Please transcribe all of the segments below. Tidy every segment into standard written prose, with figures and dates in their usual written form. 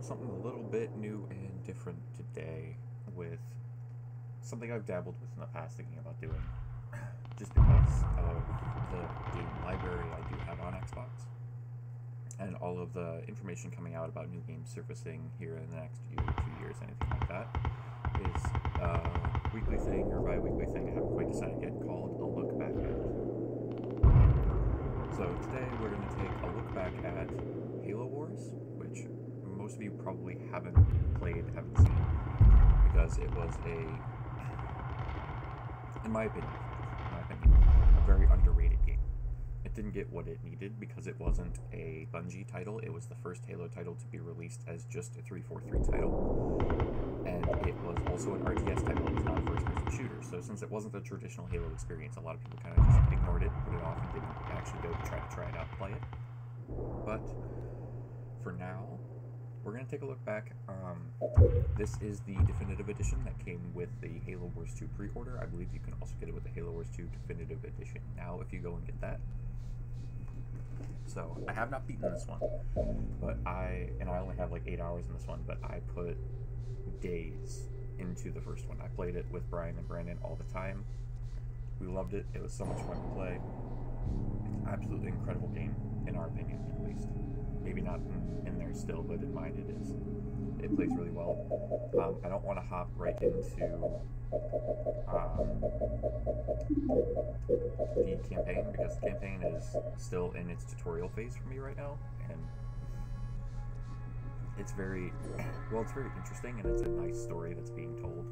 something a little bit new and different today with something I've dabbled with in the past thinking about doing just because of the game library I do have on Xbox and all of the information coming out about new games surfacing here in the next year, 2 years, anything like that is a weekly thing or bi-weekly thing I haven't quite decided yet called a look back at. So today we're going to take a look back at Halo Wars, which most of you probably haven't played, haven't seen, because it was in my opinion, a very underrated game. It didn't get what it needed because it wasn't a Bungie title. It was the first Halo title to be released as just a 343 title, and it was also an RTS title. It was not a first-person shooter. So since it wasn't the traditional Halo experience, a lot of people kind of just ignored it, put it off, and didn't actually go to try it out and play it. But for now, we're going to take a look back. This is the definitive edition that came with the Halo Wars 2 pre-order. I believe you can also get it with the Halo Wars 2 definitive edition now if you go and get that. So I have not beaten this one, but I only have like 8 hours in this one, but I put days into the first one. I played it with Brian and Brandon all the time. We loved it. It was so much fun to play. Absolutely incredible game, in our opinion, at least. Maybe not in theirs still, but in mine it is. It plays really well. I don't want to hop right into the campaign, because the campaign is still in its tutorial phase for me right now, and it's very interesting, and it's a nice story that's being told.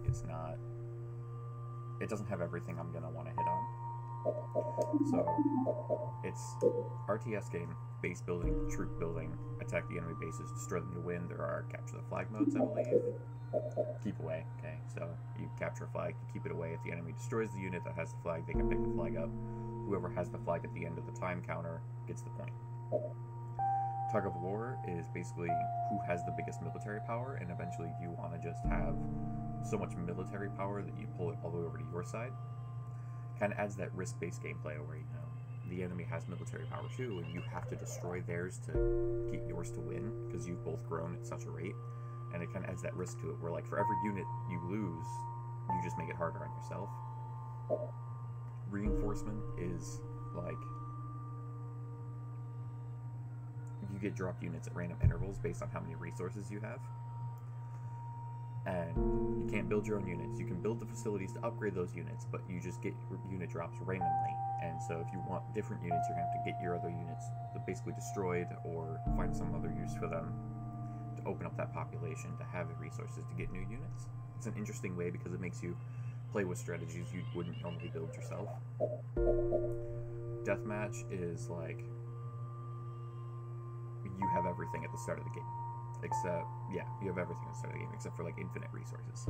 It doesn't have everything I'm going to want to hit on. So, it's RTS game, base building, troop building, attack the enemy bases, destroy them to win. There are capture the flag modes, I believe. Keep away, okay, so you capture a flag, you keep it away. If the enemy destroys the unit that has the flag, they can pick the flag up. Whoever has the flag at the end of the time counter gets the point. Tug of war is basically who has the biggest military power, and eventually you want to just have so much military power that you pull it all the way over to your side. Kind of adds that risk-based gameplay where, you know, the enemy has military power too, and you have to destroy theirs to get yours to win, because you've both grown at such a rate, and it kind of adds that risk to it, where, like, for every unit you lose, you just make it harder on yourself. Reinforcement is, like, you get dropped units at random intervals based on how many resources you have. And you can't build your own units. You can build the facilities to upgrade those units, but you just get unit drops randomly. And so if you want different units, you're going to have to get your other units basically destroyed or find some other use for them to open up that population, to have the resources to get new units. It's an interesting way because it makes you play with strategies you wouldn't normally build yourself. Deathmatch is like, you have everything at the start of the game. Except, yeah, you have everything at the start of the game, except for, like, infinite resources.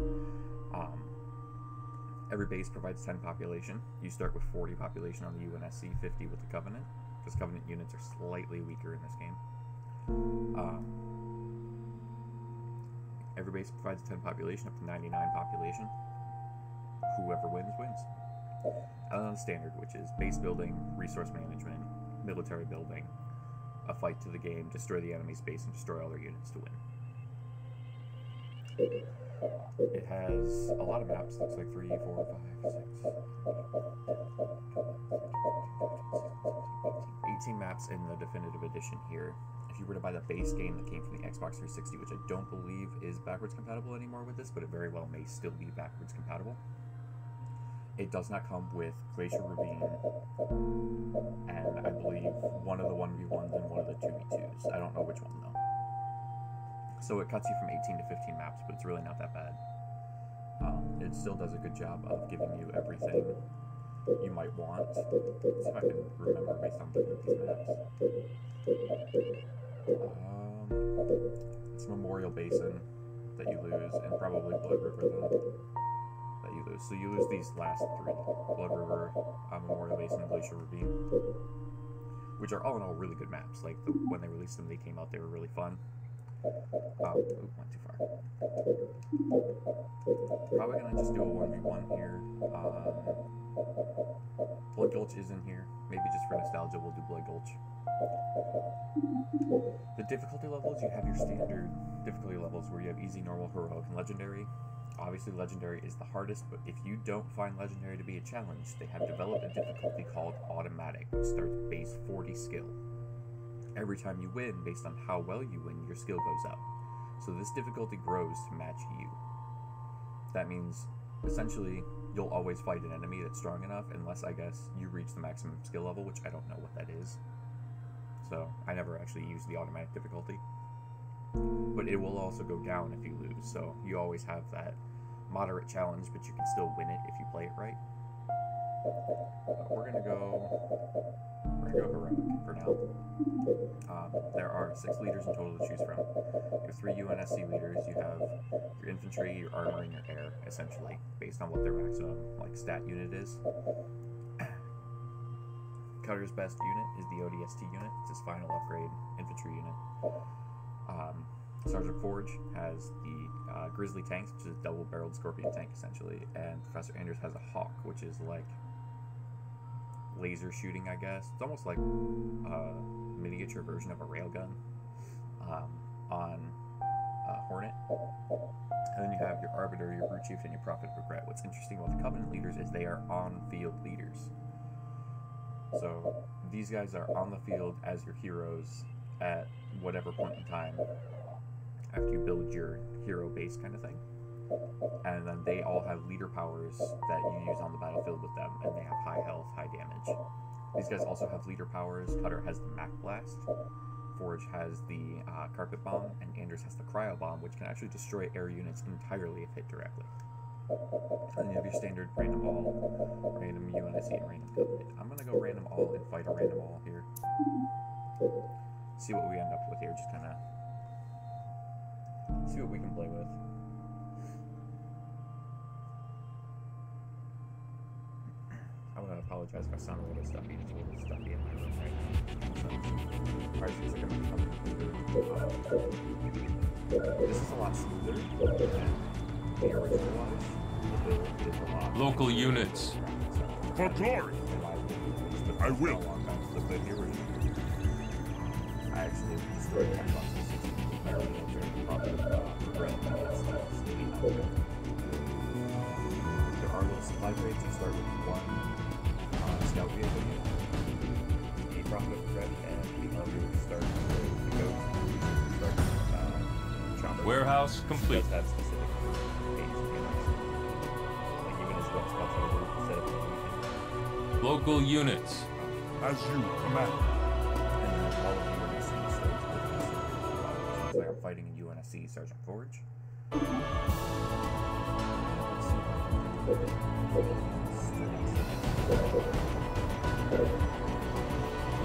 Every base provides 10 population. You start with 40 population on the UNSC, 50 with the Covenant, because Covenant units are slightly weaker in this game. Every base provides 10 population, up to 99 population. Whoever wins, wins. And then standard, which is base building, resource management, military building, a fight to the game, destroy the enemy's base, and destroy all their units to win. It has a lot of maps. Looks like 3, 4, 5, 6, 18 maps in the definitive edition here. If you were to buy the base game that came from the Xbox 360, which I don't believe is backwards compatible anymore with this, but it very well may still be backwards compatible. It does not come with Glacier Ravine, and I believe one of the 1v1s and one of the 2v2s. I don't know which one, though. So it cuts you from 18 to 15 maps, but it's really not that bad. It still does a good job of giving you everything you might want. Let's see if I can remember based on looking at these maps. It's Memorial Basin that you lose, and probably Blood River, though. That you lose. So you lose these last 3. Blood River, Memorial Basin, and Glacier Ravine. Which are all in all really good maps. Like, when they released them, they came out, they were really fun. Ooh, went too far. Probably gonna just do a 1v1 here. Blood Gulch is in here. Maybe just for nostalgia, we'll do Blood Gulch. The difficulty levels, you have your standard difficulty levels where you have easy, normal, heroic, and legendary. Obviously, legendary is the hardest, but if you don't find legendary to be a challenge, they have developed a difficulty called automatic, which starts base 40 skill. Every time you win, based on how well you win, your skill goes up. So this difficulty grows to match you. That means, essentially, you'll always fight an enemy that's strong enough, unless, I guess, you reach the maximum skill level, which I don't know what that is. So, I never actually use the automatic difficulty. But it will also go down if you lose, so you always have that moderate challenge, but you can still win it if you play it right. We're gonna go heroic for now. There are 6 leaders in total to choose from. You have 3 UNSC leaders. You have your infantry, your armor, and your air, essentially, based on what their maximum stat unit is. Cutter's best unit is the ODST unit. It's his final upgrade infantry unit. Sergeant Forge has the Grizzly tanks, which is a double-barreled Scorpion tank, essentially, and Professor Anders has a Hawk, which is like laser shooting, I guess. It's almost like a miniature version of a railgun on Hornet. And then you have your Arbiter, your Brute Chief, and your Prophet of Regret. What's interesting about the Covenant leaders is they are on-field leaders. So these guys are on the field as your heroes at whatever point in time after you build your hero base kind of thing. And then they all have leader powers that you use on the battlefield with them, and they have high health, high damage. These guys also have leader powers. Cutter has the Mac Blast, Forge has the Carpet Bomb, and Anders has the Cryo Bomb, which can actually destroy air units entirely if hit directly. And then you have your standard random all, random UNSC, and random Covenant. I'm going to go random all and fight a random all here. See what we end up with here, just kind of see what we can play with. I want to apologize if I sound a little stuffy. It's a little stuffy in my room right now. So, prices are going to become smoother. This is a lot smoother than the original ones. The build is a lot. Local units. For glory! I will. I actually destroyed my boxes. I really don't very probably regret that. There are little supply crates. You start with 1 scout vehicle, the Prophet of Regret, and the other start with the goat. Chopper. Warehouse complete. Does have specific games and units. Like even his rough spots over instead of anything. Local units. As you command. And then all of UNSC starts with this. Looks like I'm fighting a UNSC Sergeant Forge.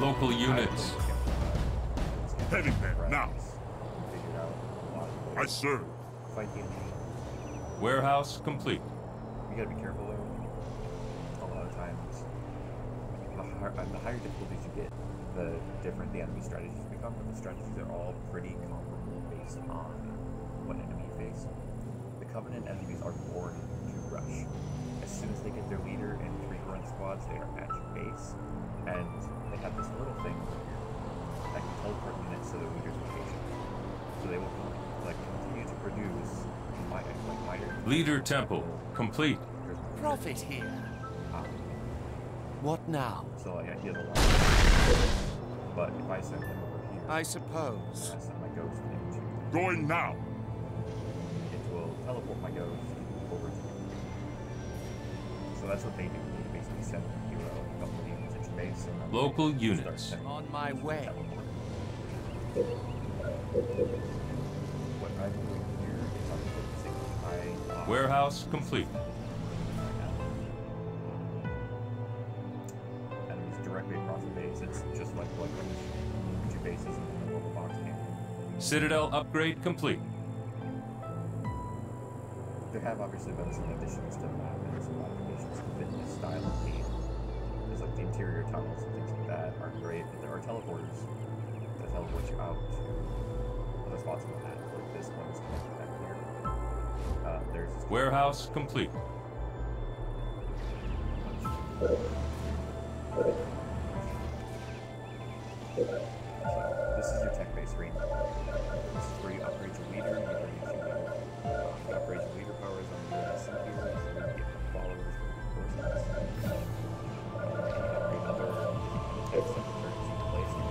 Local units. Heading there now. I serve. Fight the enemy. Warehouse complete. You gotta be careful there. A lot of times, the higher difficulties you get, the different the enemy strategies become, but the strategies are all pretty comparable based on what enemy you face. The Covenant enemies are born to rush. As soon as they get their leader and 3 grunt squads, they are at your base, and they have this little thing that can teleport units to their leader's location. So they will continue to produce Leader Temple complete. Prophet here. What now? So I heal a lot. But if I send him over here, I suppose. I send my ghost into Going now. it will teleport my ghost over to him. So that's what they do. They basically send a hero a couple of units at your base, and then Local they units. start sending On my way. teleport. What I'm doing here is I'm focusing on Warehouse complete. enemies directly across the base. It's just like what your base is in the normal box game. Citadel upgrade complete. There have obviously been some additions to the map and some modifications to fit this style of game. There's like the interior tunnels and things like that aren't great, but there are teleporters that teleport you out to other the spots on the map. Like this one is connected back here. There's Warehouse complete. This is your tech base arena. This is where you upgrade your leader, you upgrade your leader powers on your UNSC heroes, you get followers for reinforcements. Upgrade other tech stuff in emergency placement.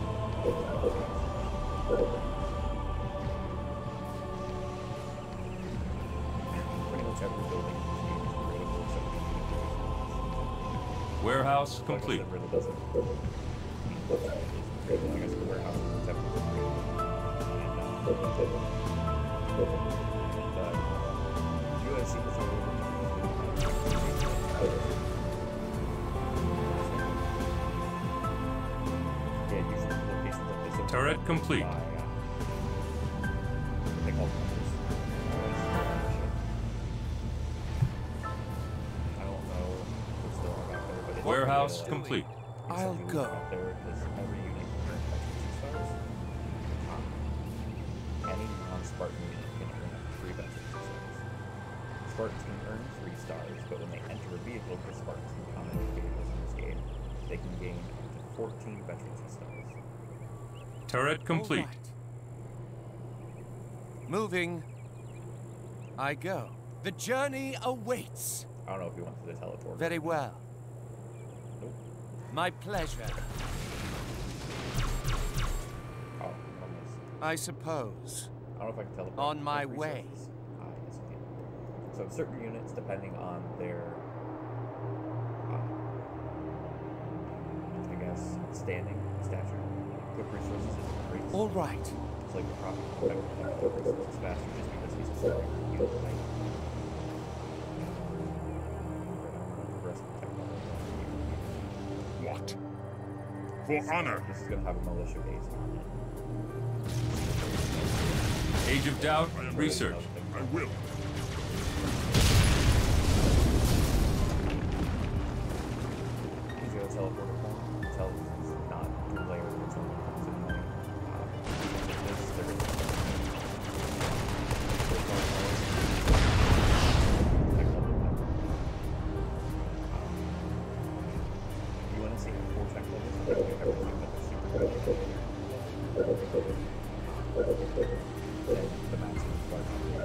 Pretty much every building in this game is upgradable except for the Warehouse complete. Like I said, really doesn't mean much. I guess the warehouse is definitely great. But UNC is a little yeah, usually locations like this. Turret complete. They call them numbers. I don't know what's still on back there, but it's Warehouse complete. I'll go. Out there because every unit can earn up to 2 stars. Any non-Spartan unit can earn up to 3 veteran 2 stars. Spartans can earn 3 stars, but when they enter a vehicle, because Spartans can come into vehicles in this game, they can gain up to 14 veteran 2 stars. Turret complete. All right. Moving. I go. The journey awaits. I don't know if you went to the teleport. Very well. Nope. My pleasure. Oh, almost. I suppose. I don't know if I can teleport. On my with way. resources. Yes, I can. So certain units, depending on their, I guess, standing, stature, quick resources is increased. All right. It's like the profit quick resources faster just because he's a certain unit type. The rest of the technology. What? For honor. This is going to have a militia base on it. Age of doubt. Research. I will. He's going to teleport it form. Tell it's not two-layer, it's only comes in one. This, they're going to you want to see 4 tech levels, they're going to do everything that they're super good at. Then the maximum start on the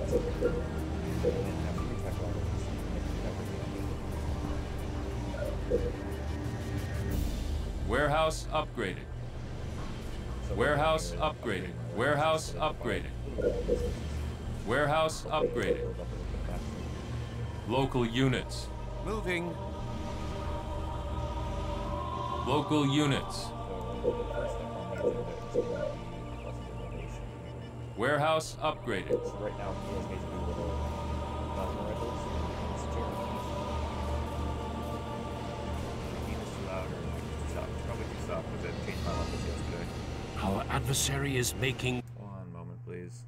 and then after you tech levels, you can do everything. Warehouse upgraded. Warehouse upgraded. Warehouse upgraded. Warehouse upgraded. Local units. Moving. Local units. Warehouse upgraded. So right now, he has basically little plasma rifles. It's terrible. He is too loud or too soft. It's probably too soft because it changed my levels yesterday. Our adversary is making... One moment, please.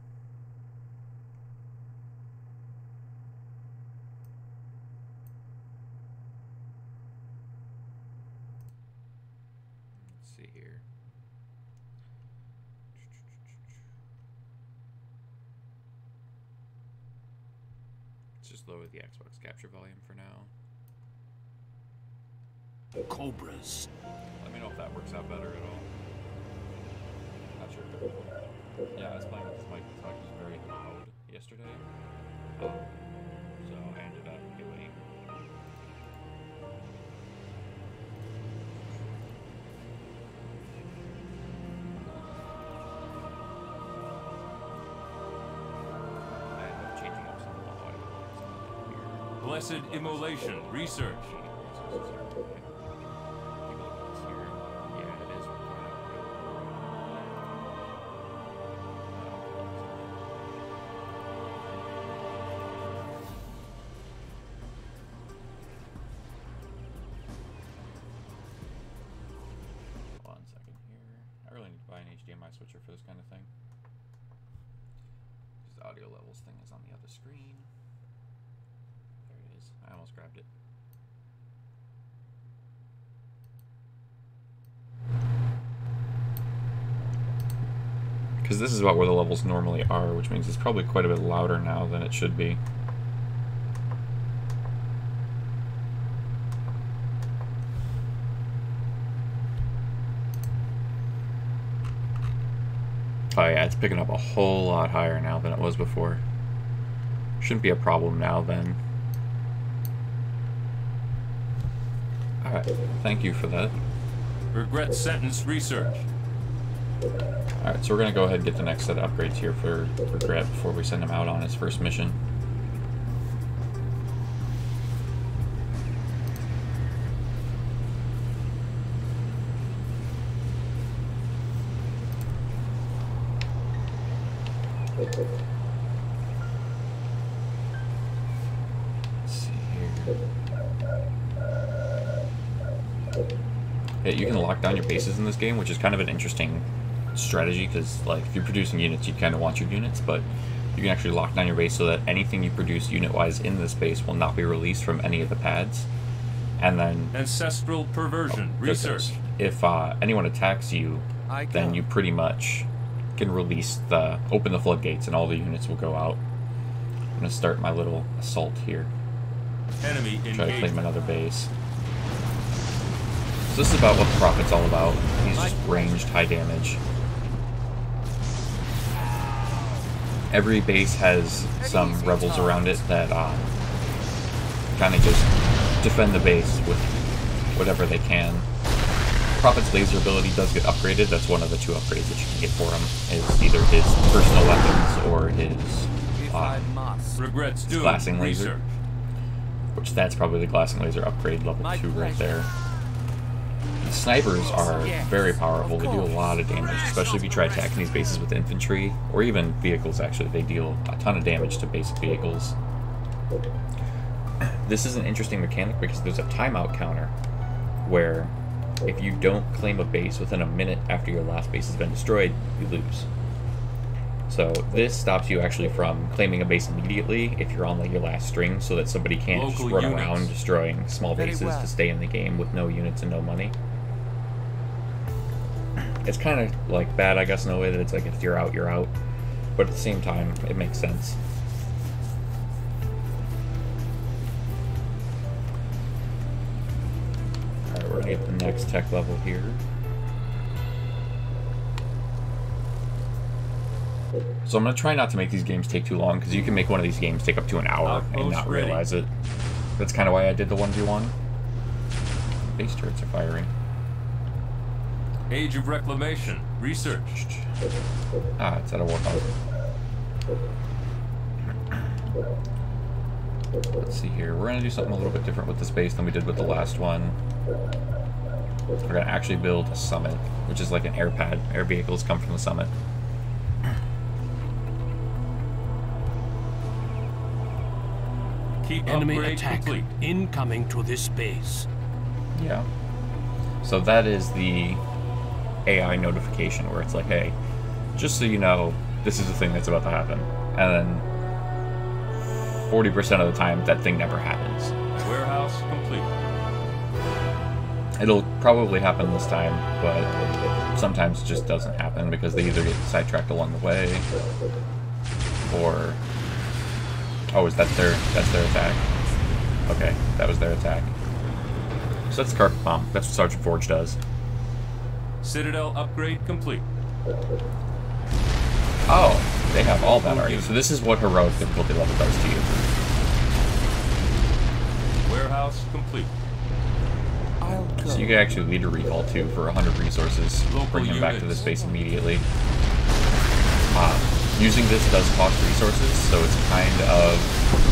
Let's see here. Let's just lower the Xbox capture volume for now. Cobras. Let me know if that works out better at all. Not sure if it will. Yeah, I was playing with this mic. This mic was very loud yesterday. So I ended up doing... I ended up changing up some of the audio levels. Blessed immolation. Research. HDMI switcher for this kind of thing. Because the audio levels thing is on the other screen. There it is. I almost grabbed it. Because this is about where the levels normally are, which means it's probably quite a bit louder now than it should be. Oh yeah, it's picking up a whole lot higher now than it was before. Shouldn't be a problem now then. Alright, thank you for that. Regret sentence research. Alright, so we're going to go ahead and get the next set of upgrades here for Regret before we send him out on his first mission. Let's see here. Yeah, you can lock down your bases in this game, which is kind of an interesting strategy, because like if you're producing units, you kind of want your units, but you can actually lock down your base so that anything you produce unit-wise in this base will not be released from any of the pads. And then Ancestral perversion research. If anyone attacks you, then you pretty much can open the floodgates and all the units will go out. I'm gonna start my little assault here. Enemy try to claim another base. So this is about what the Prophet's all about. He's just ranged high damage. Every base has some rebels around it that kind of just defend the base with whatever they can. Prophet's laser ability does get upgraded. That's one of the 2 upgrades that you can get for him. Is either his personal weapons or his glassing laser. Which that's probably the glassing laser upgrade level 2 right there. The snipers are very powerful. They do a lot of damage, especially if you try attacking these bases with infantry or even vehicles. Actually, they deal a ton of damage to basic vehicles. This is an interesting mechanic because there's a timeout counter where if you don't claim a base within a minute after your last base has been destroyed, you lose. So this stops you actually from claiming a base immediately if you're on like your last string, so that somebody can't just run around destroying small bases to stay in the game with no units and no money. It's kind of like bad, I guess, in a way that it's like if you're out, you're out. But at the same time, it makes sense. Alright, we're gonna get the next tech level here. So I'm going to try not to make these games take too long, because you can make one of these games take up to an hour and not realize it. That's kind of why I did the 1v1. Base turrets are firing. Age of Reclamation. Research. Ah, it's out of warp mode. Let's see here. We're going to do something a little bit different with this base than we did with the last one. We're going to actually build a summit, which is like an air pad. Air vehicles come from the summit. Enemy attack complete. Incoming to this base. Yeah. So that is the AI notification where it's like, hey, just so you know, this is the thing that's about to happen. And then 40% of the time, that thing never happens. Warehouse complete. It'll probably happen this time, but sometimes it just doesn't happen because they either get sidetracked along the way, or... Oh, that's their attack? Okay, that was their attack. So that's the carpet bomb. That's what Sergeant Forge does. Citadel upgrade complete. Oh, they have all that already. So this is what heroic difficulty level does to you. Warehouse complete. So you can actually lead a recall too for 100 resources. Bring him back to this base immediately. Using this does cost resources, so it's kind of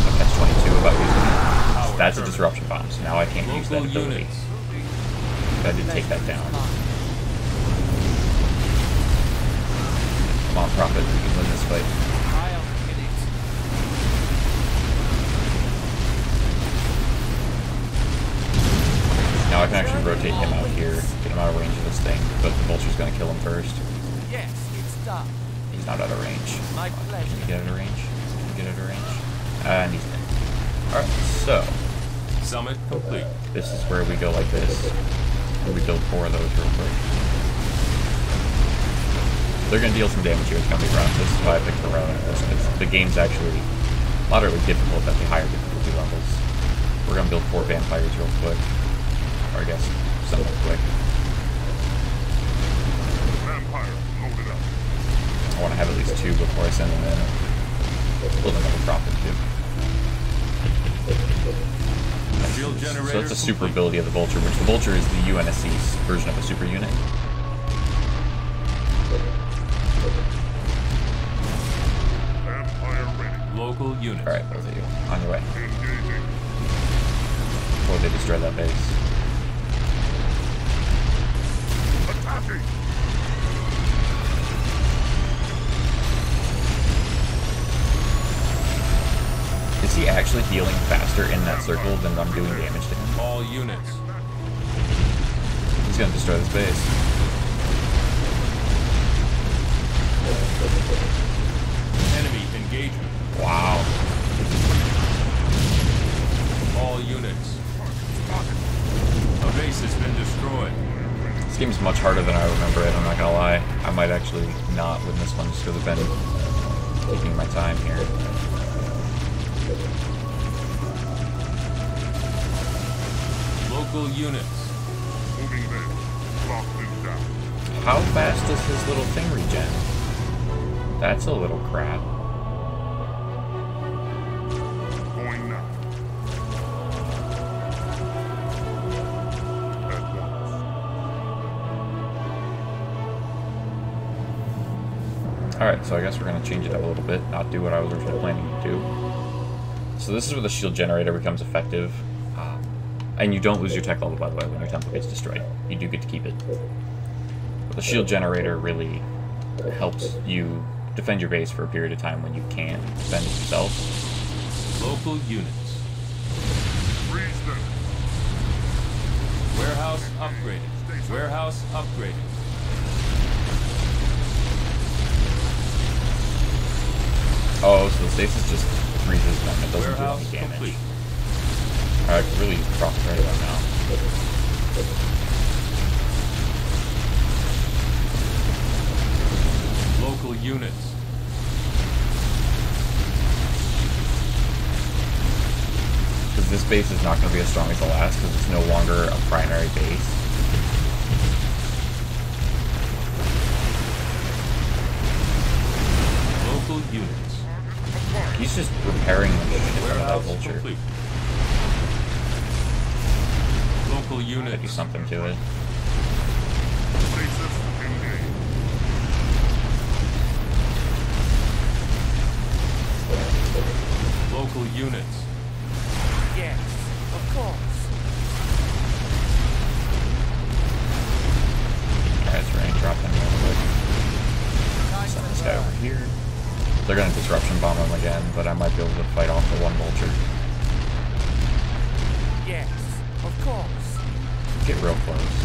a catch-22 about using it. That's a disruption bomb, so now I can't use that ability. I did take that down. Come on, Prophet, we can win this fight. Now I can actually rotate him out here, get him out of range of this thing, but the Vulture's gonna kill him first. Yes, it's done. He's not out of range. My pleasure. Can you get out of range? Can you get out of range? And he's in. Alright, so. Summit complete. This is where we go like this. And we build 4 of those real quick. They're going to deal some damage here. It's going to be rough. This is why I picked Corona. The game's actually moderately difficult at the higher difficulty levels. We're going to build 4 vampires real quick. Or I guess, somewhat quick. Vampire, load it up. I want to have at least 2 before I send them in. Build another profit too. Shield So generator that's a super complete. ability of the Vulture, which the Vulture is the UNSC's version of a super unit. Vampire ready. Local units. Alright, both of you. On your way. Engaging. Before they destroy that base. Attacking. Is he actually healing faster in that circle than I'm doing damage to him? All units. He's gonna destroy this base. Enemy engagement. Wow. All units. A base has been destroyed. This game is much harder than I remember it, I'm not gonna lie. I might actually not win this one just because I've been taking my time here. Local units. Moving there. Lock them down. How fast does his little thing regen? That's a little crap. Going now. At once. Alright, so I guess we're going to change it up a little bit, not do what I was originally planning to do. So this is where the shield generator becomes effective. And you don't lose your tech level, by the way, when your temple gets destroyed. You do get to keep it. But the shield generator really helps you defend your base for a period of time when you can't defend it yourself. Local units. Freeze them. Warehouse upgraded. Warehouse upgraded. Oh, so the stasis just freezes them. It doesn't do Warehouse any damage. complete. I could really use the profit right about now. Local units. Because this base is not going to be as strong as the last, because it's no longer a primary base. Local units. He's just repairing the shit out of that Warehouse vulture. complete. Local Could do units. something to it. Stasis engaged. Local units. Yes, of course. Alright, so we're going to drop him real quick. Send this guy over here. They're going to disruption bomb him again, but I might be able to fight off the one vulture. Yes, of course. Get real close.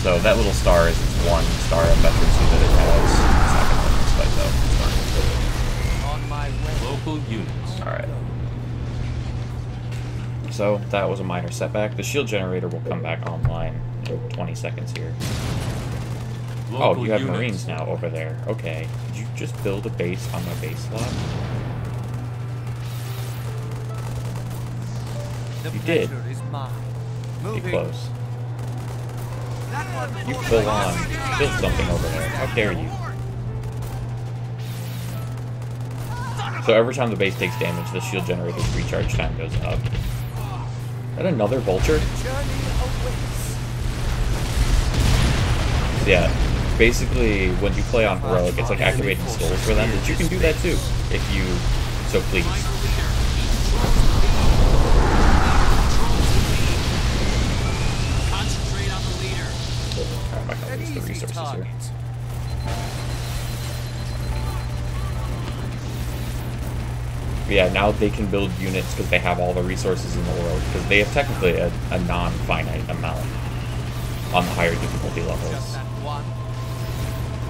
So that little star is its one star of veterancy that it has. It's not going to win this fight though. On my way. Local units. Alright. So that was a minor setback. The shield generator will come back online in 20 seconds here. Local Oh, you have units. Marines now over there. Okay. Did you just build a base on my base slot? The You did. pleasure is mine. Be Moving. close. You full on built something over there. How dare you? So every time the base takes damage, the shield generator's recharge time goes up. Is that another vulture? Journey awaits. So yeah, basically when you play on heroic, it's like activating souls for them, but you can do that too, if you so please. Concentrate on the leader. Alright, I'm not gonna use the resources here. But yeah, now they can build units because they have all the resources in the world, because they have technically a non-finite amount on the higher difficulty Just levels. that one.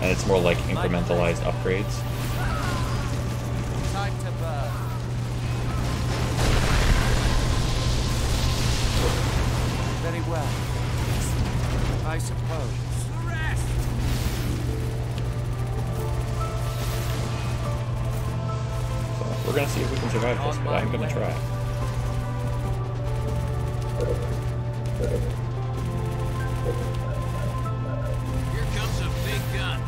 And it's more like incrementalized upgrades. Time to burn. Very well. I suppose. We're gonna see if we can survive this, but I'm gonna try. Here comes a big gun.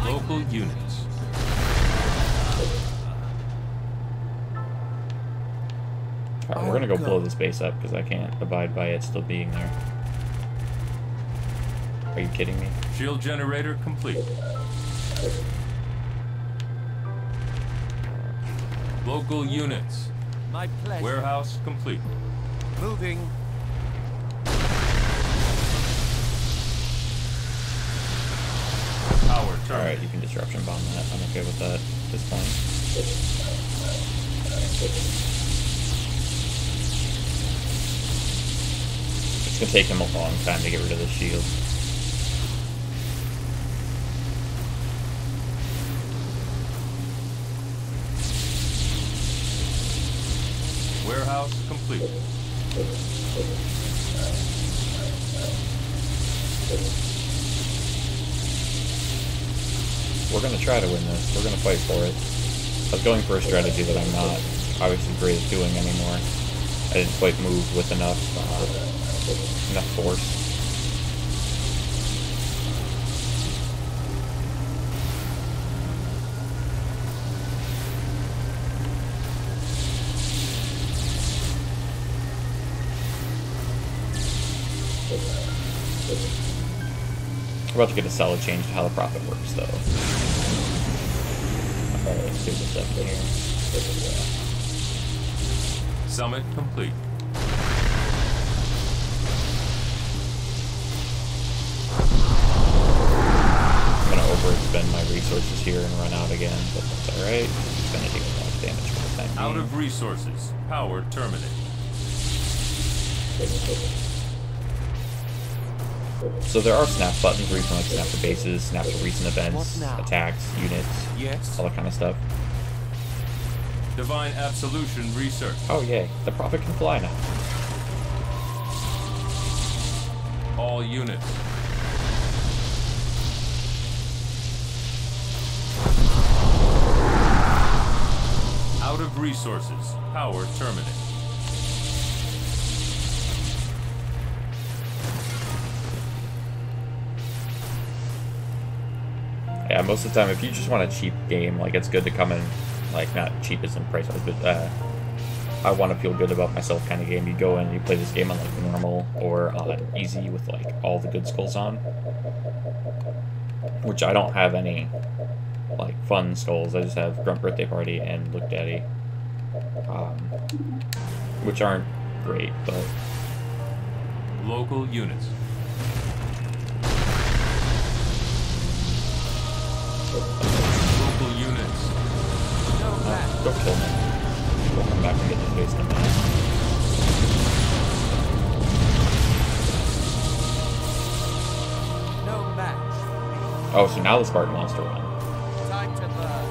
Local units. Alright, we're gonna go blow this base up because I can't abide by it still being there. Are you kidding me? Shield generator complete. Local units. My pleasure. Warehouse complete. Moving. Power turn. Alright, you can disruption bomb that. I'm okay with that at this point. It's gonna take him a long time to get rid of the shield. Warehouse complete. We're gonna try to win this. We're gonna fight for it. I was going for a strategy that I'm not obviously great at doing anymore. I didn't quite move with enough force. We're about to get a solid change to how the profit works, though. Alright, let's do this up here. Summit complete. I'm gonna overexpend my resources here and run out again, but that's alright. It's gonna do a lot of damage for the time being. Out of resources. Power terminate. So there are snap buttons where you can like snap to bases, snap to recent events, What now? attacks, units, Yes. all that kind of stuff. Divine Absolution research. Oh yay, the prophet can fly now. All units. Out of resources. Power terminate. Yeah, most of the time, if you just want a cheap game, like, it's good to come in, like, not cheap as in price-wise, but, I want to feel good about myself kind of game. You go in, you play this game on, like, normal or on easy with, like, all the good skulls on. Which I don't have any, like, fun skulls. I just have Grunt Birthday Party and Look Daddy. Which aren't great, but... Local units. Local units. No match. Don't kill me. We'll come back and get this base in a minute. No match. Oh, so now the Spartan wants to run. Time to burn.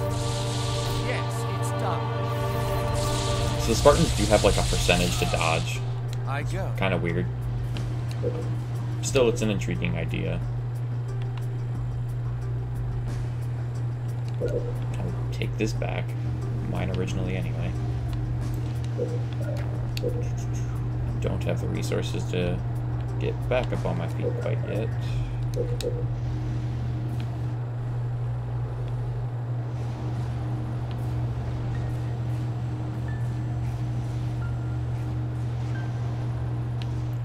Yes, it's done. So the Spartans do have, like, a percentage to dodge. I go. Kind of weird. Still, it's an intriguing idea. I'll take this back. Mine originally, anyway. Don't have the resources to get back up on my feet quite yet.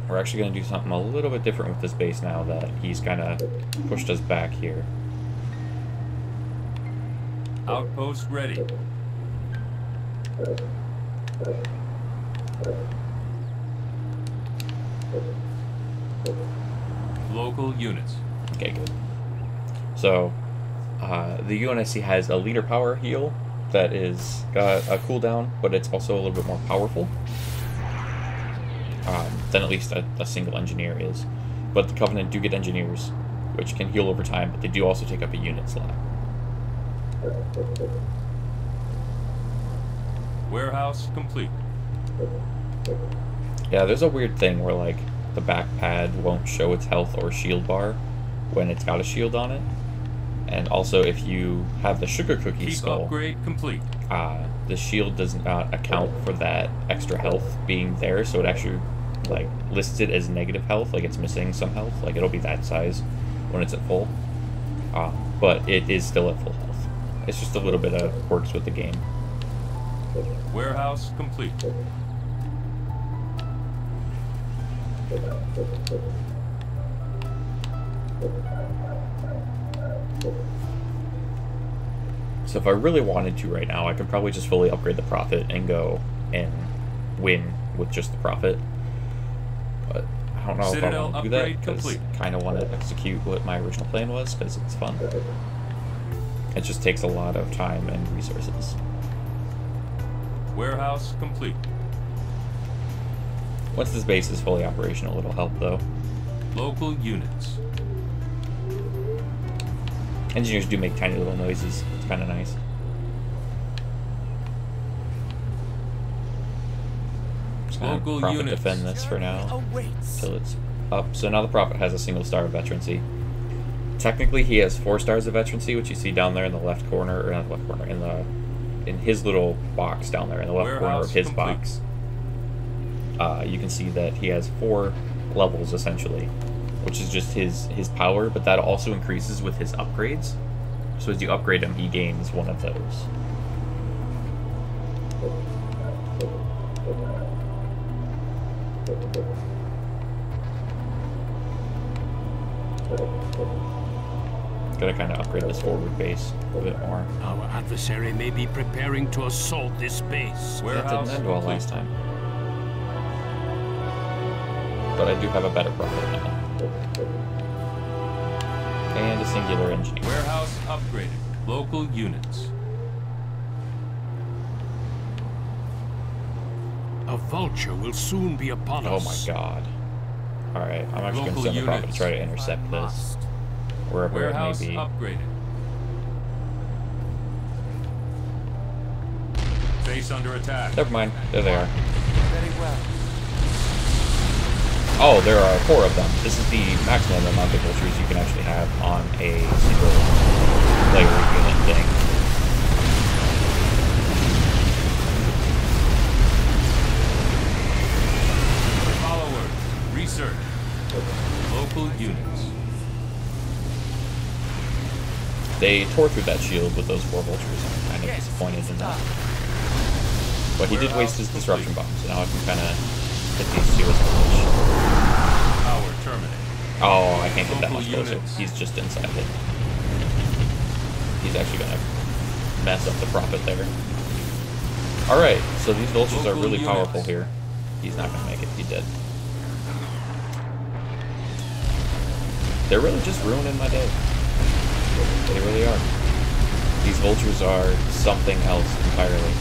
We're actually going to do something a little bit different with this base now that he's kind of pushed us back here. Outpost ready. Local units. Okay, good. So, the UNSC has a leader power heal that is got a cooldown, but it's also a little bit more powerful than at least a single engineer is. But the Covenant do get engineers, which can heal over time, but they do also take up a unit slot. Warehouse complete. Yeah, there's a weird thing where, like, the back pad won't show its health or shield bar when it's got a shield on it. And also, if you have the sugar cookie Keep skull, upgrade complete. the shield does not account for that extra health being there, so it actually like lists it as negative health, like it's missing some health, like it'll be that size when it's at full. But it is still at full health. It's just a little bit of quirks with the game. Warehouse complete. So if I really wanted to right now, I could probably just fully upgrade the Prophet and go and win with just the Prophet. But I don't know if I want to do that, because I kind of want to execute what my original plan was, because it's fun. It just takes a lot of time and resources. Warehouse complete. Once this base is fully operational, it'll help, though. Local units. Engineers do make tiny little noises. It's kind of nice. Just gonna Local Prophet units. defend this for now Awaits. until it's up. So now the Prophet has a single star of veterancy. Technically, he has 4 stars of veterancy, which you see down there in the left corner, or not the left corner, in his little box down there in the left corner of Warehouse his complete. box. You can see that he has 4 levels essentially, which is just his power, but that also increases with his upgrades. So as you upgrade him, he gains 1 of those. Gotta kind of upgrade this forward base a bit more. Our adversary may be preparing to assault this base. That Warehouse didn't end well complete. last time. But I do have a better Prophet now. And a singular engineer. Warehouse upgraded. Local units. A vulture will soon be upon Oh us. my god. Alright, I'm actually going to Local send the Prophet to units. try to intercept this. Wherever Warehouse it may be. upgraded. Base under attack. Never mind. There they are. Very well. Oh, there are 4 of them. This is the maximum amount of vultures you can actually have on a single player unit thing. Follower. Research. Local units. They tore through that shield with those 4 vultures. I'm kind of disappointed in that. But he did waste his disruption bomb, so now I can kind of hit these 2 as much. Power terminated. Oh, I can't get that Local much closer. units. He's just inside it. He's actually gonna mess up the Prophet there. Alright, so these vultures are Local really powerful units. here. He's not gonna make it. He did. They're really just ruining my day. They really are. These vultures are something else entirely.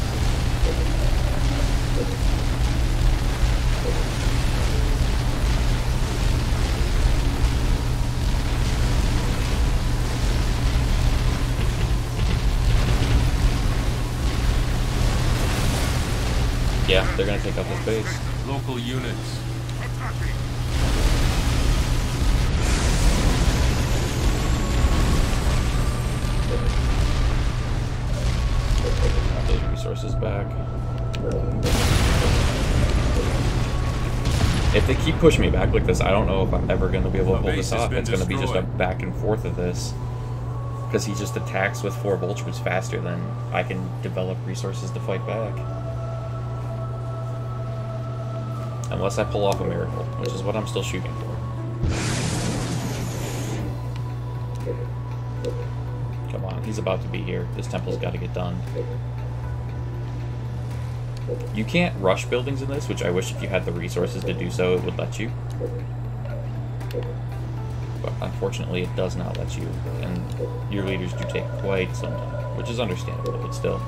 Yeah, they're gonna take out this base. Local units. Got those resources back. If they keep pushing me back like this, I don't know if I'm ever going to be able to pull this off. It's going to be just a back and forth of this. Because he just attacks with 4 vultures faster than I can develop resources to fight back. Unless I pull off a miracle, which is what I'm still shooting for. Come on, he's about to be here. This temple's got to get done. You can't rush buildings in this, which I wish if you had the resources to do so, it would let you. But unfortunately, it does not let you, and your leaders do take quite some time, which is understandable, but still.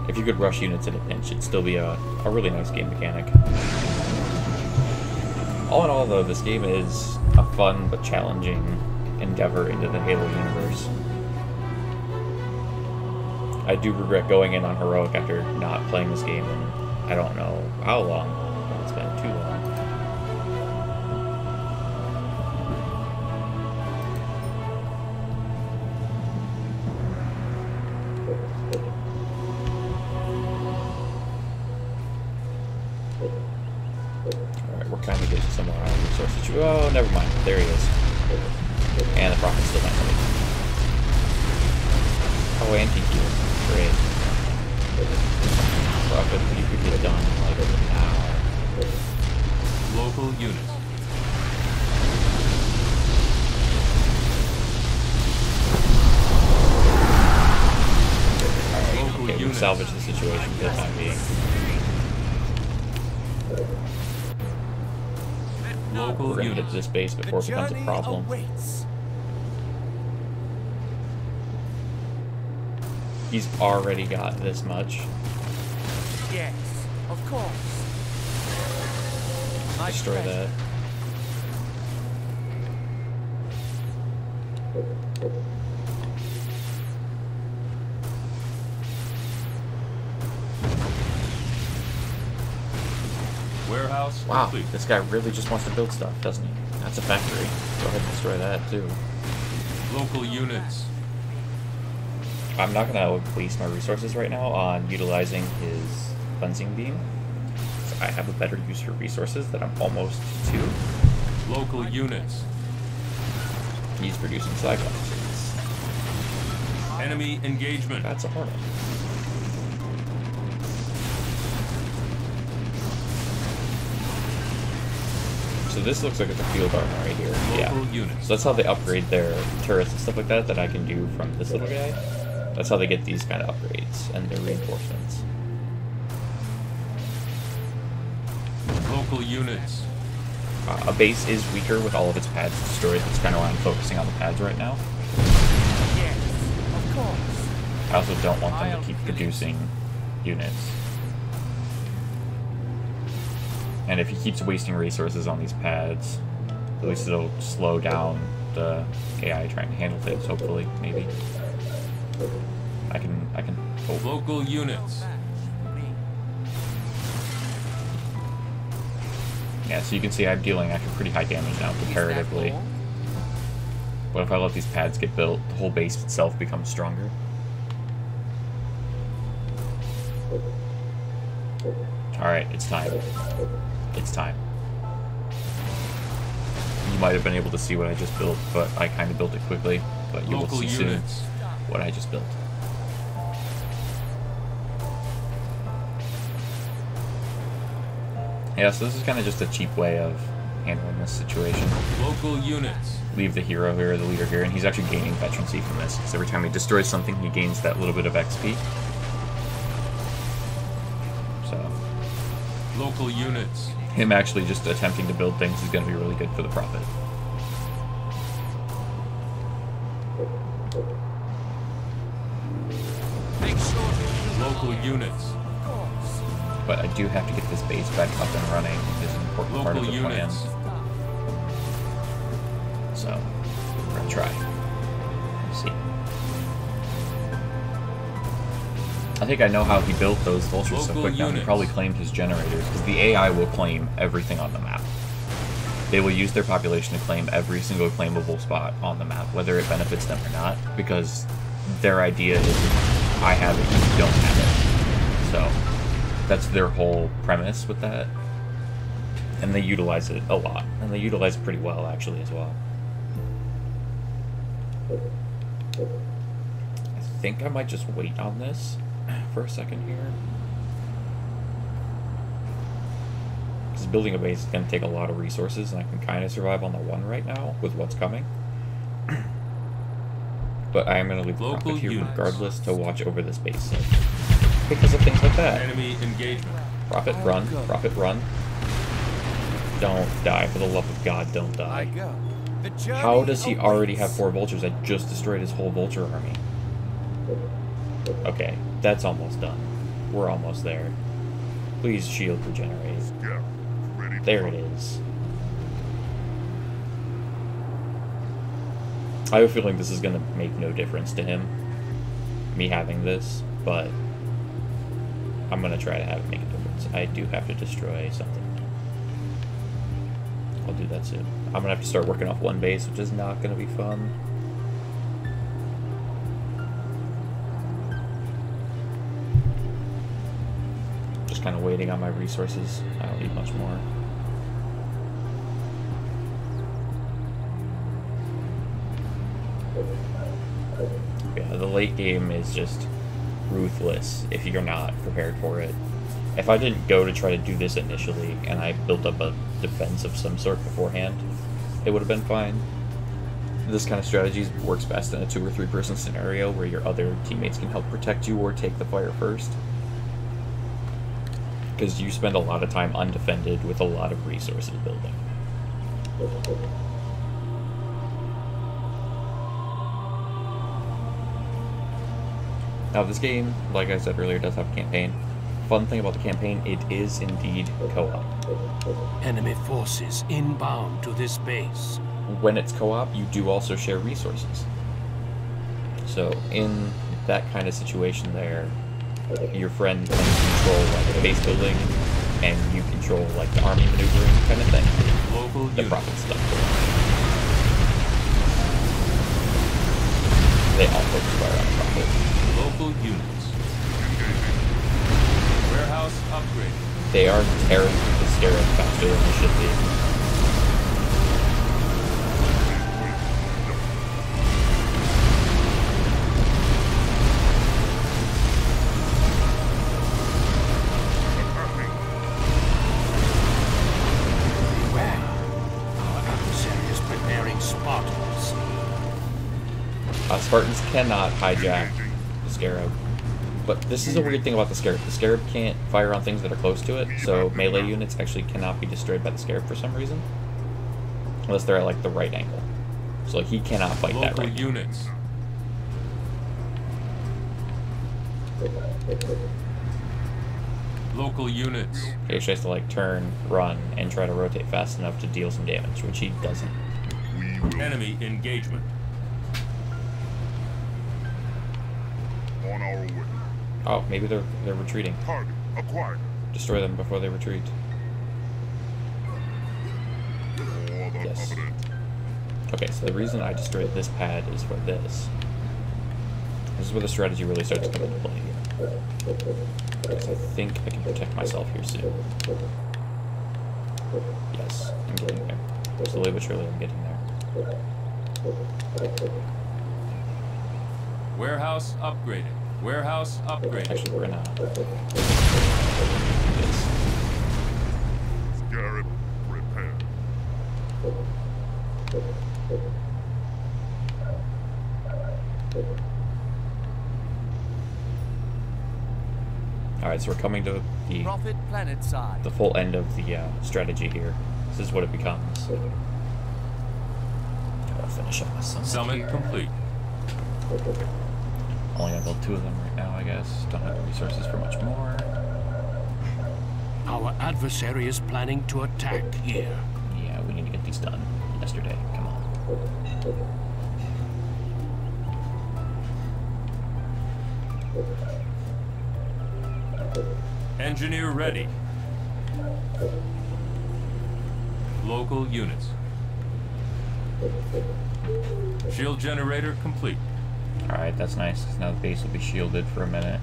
If you could rush units in a pinch, it'd still be a really nice game mechanic. All in all, though, this game is a fun but challenging endeavor into the Halo universe. I do regret going in on Heroic after not playing this game in I don't know how long, but it's been too long. Alright, we're kind of getting somewhere on the resource situation. Oh, never mind. There he is. And the prophet's still not coming. Oh, anti-heal. Great. Prophet, you could get done like now. Local units. Alright, okay, we'll salvage the situation for the time being. Local We're gonna units. get to this base before it becomes a problem. He's already got this much. Yes, of course. My Destroy pleasure. that. Warehouse Wow, complete. this guy really just wants to build stuff, doesn't he? That's a factory. Go ahead and destroy that too. Local units. I'm not gonna waste my resources right now on utilizing his cleansing beam. So I have a better use for resources that I'm almost to. Local units. He's producing Cyclopses. Enemy engagement. That's a Hornet. So this looks like it's a field armor right here. Yeah. Local units. So that's how they upgrade their turrets and stuff like that that I can do from this little guy. That's how they get these kind of upgrades and their reinforcements. Local units. A base is weaker with all of its pads destroyed. That's kind of why I'm focusing on the pads right now. Yes, of course. I also don't want them to keep producing units. And if he keeps wasting resources on these pads, at least it'll slow down the AI trying to handle things, hopefully, maybe. I can hope. Local units. Yeah, so you can see I'm dealing actually pretty high damage now comparatively. But if I let these pads get built, the whole base itself becomes stronger. Alright, it's time. It's time. You might have been able to see what I just built, but I kind of built it quickly. But you will Local see units. soon what I just built. Yeah, so this is kind of just a cheap way of handling this situation. Local units. Leave the hero here, the leader here, and he's actually gaining veterancy from this, because every time he destroys something, he gains that little bit of XP. So, Local units. him actually just attempting to build things is going to be really good for the Prophet. Make sure you Local units. of course. But I do have to get this base back up and running, is an important part of Local the plan. units. So, we're going to try. Let's see. I think I know how he built those vultures so Local quick now. He units. probably claimed his generators, because the AI will claim everything on the map. They will use their population to claim every single claimable spot on the map, whether it benefits them or not, because their idea is I have it, you don't have it. So, that's their whole premise with that. And they utilize it a lot. And they utilize it pretty well, actually, as well. I think I might just wait on this for a second here. Because building a base is going to take a lot of resources, and I can kind of survive on the one right now with what's coming. But I am going to leave the Local Prophet here units. regardless to watch over this base. Because of things like that. Enemy engagement. Prophet, run. Prophet, run. Don't die. For the love of God, don't I die. go. The journey How does he already have awaits. 4 vultures? I just destroyed his whole vulture army. Okay, that's almost done. We're almost there. Please shield regenerate. Scout, ready to There hunt. it is. I have a feeling this is going to make no difference to him, me having this, but I'm going to try to have it make a difference. I do have to destroy something. I'll do that soon. I'm going to have to start working off one base, which is not going to be fun. Just kind of waiting on my resources. I don't need much more. late game is just ruthless if you're not prepared for it. If I didn't go to try to do this initially and I built up a defense of some sort beforehand, it would have been fine. This kind of strategy works best in a 2 or 3 person scenario where your other teammates can help protect you or take the fire first. Because you spend a lot of time undefended with a lot of resources building. Now this game, like I said earlier, does have a campaign. Fun thing about the campaign, it is indeed co-op. Enemy forces inbound to this base. When it's co-op, you do also share resources. So in that kind of situation there, your friend can control like the base building, and you control like the army maneuvering kind of thing. Local The units. profit stuff. They all focus fire on the profit. Local units. Warehouse upgraded. They are tearing through the Scarab faster than they should be. Beware. Our adversary is preparing Spartans. Spartans cannot hijack the Scarab. But this is a weird thing about the Scarab. The Scarab can't fire on things that are close to it, so melee units actually cannot be destroyed by the Scarab for some reason. Unless they're at like the right angle. So he cannot fight that Local right. units. Local units. He actually has to like turn, run, and try to rotate fast enough to deal some damage, which he doesn't. We will Enemy engagement. on our way. Oh, maybe they're retreating. Target acquired. Destroy them before they retreat. For the Yes. Covenant. Okay, so the reason I destroyed this pad is for this. This is where the strategy really starts to come into play here. Because I think I can protect myself here soon. Yes, I'm getting there. Slowly but surely I'm getting there. Warehouse upgraded. Warehouse upgraded. Actually, we're gonna do this. Scarab repaired. Alright, so we're coming to the Profit planet side. full end of the strategy here. This is what it becomes. Gotta finish up my Summit here. complete. Only gonna build 2 of them right now, I guess. Don't have the resources for much more. Our adversary is planning to attack here. Yeah, we need to get these done yesterday. Come on. Engineer ready. Local units. Shield generator complete. Alright, that's nice. Now the base will be shielded for a minute.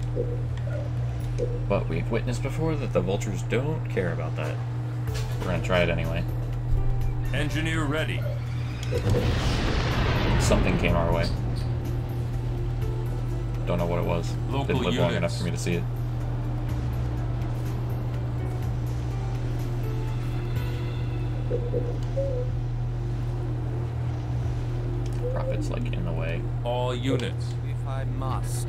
But we've witnessed before that the Vultures don't care about that. We're gonna try it anyway. Engineer ready. Something came our way. Don't know what it was. Local Didn't live long units. enough for me to see it. Profit's like in the way. All units. If I must.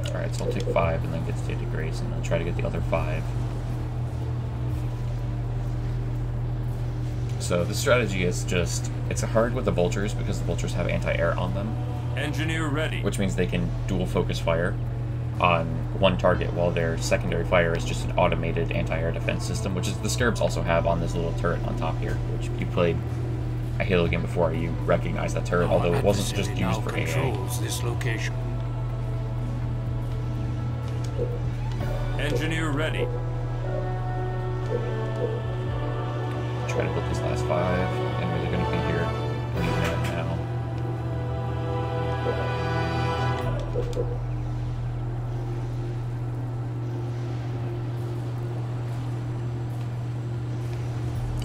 Alright, so I'll take 5 and then get State of Grace and then try to get the other 5. So the strategy is just, it's hard with the Vultures because the Vultures have anti-air on them, Engineer ready. which means they can dual focus fire on one target while their secondary fire is just an automated anti-air defense system, which is the Scarabs also have on this little turret on top here, which you played a Halo game before, you recognize that turret, Our although it wasn't just adversary used now for AA. controls this location. Engineer ready. Try to build these last 5, and they're going to be here any minute now.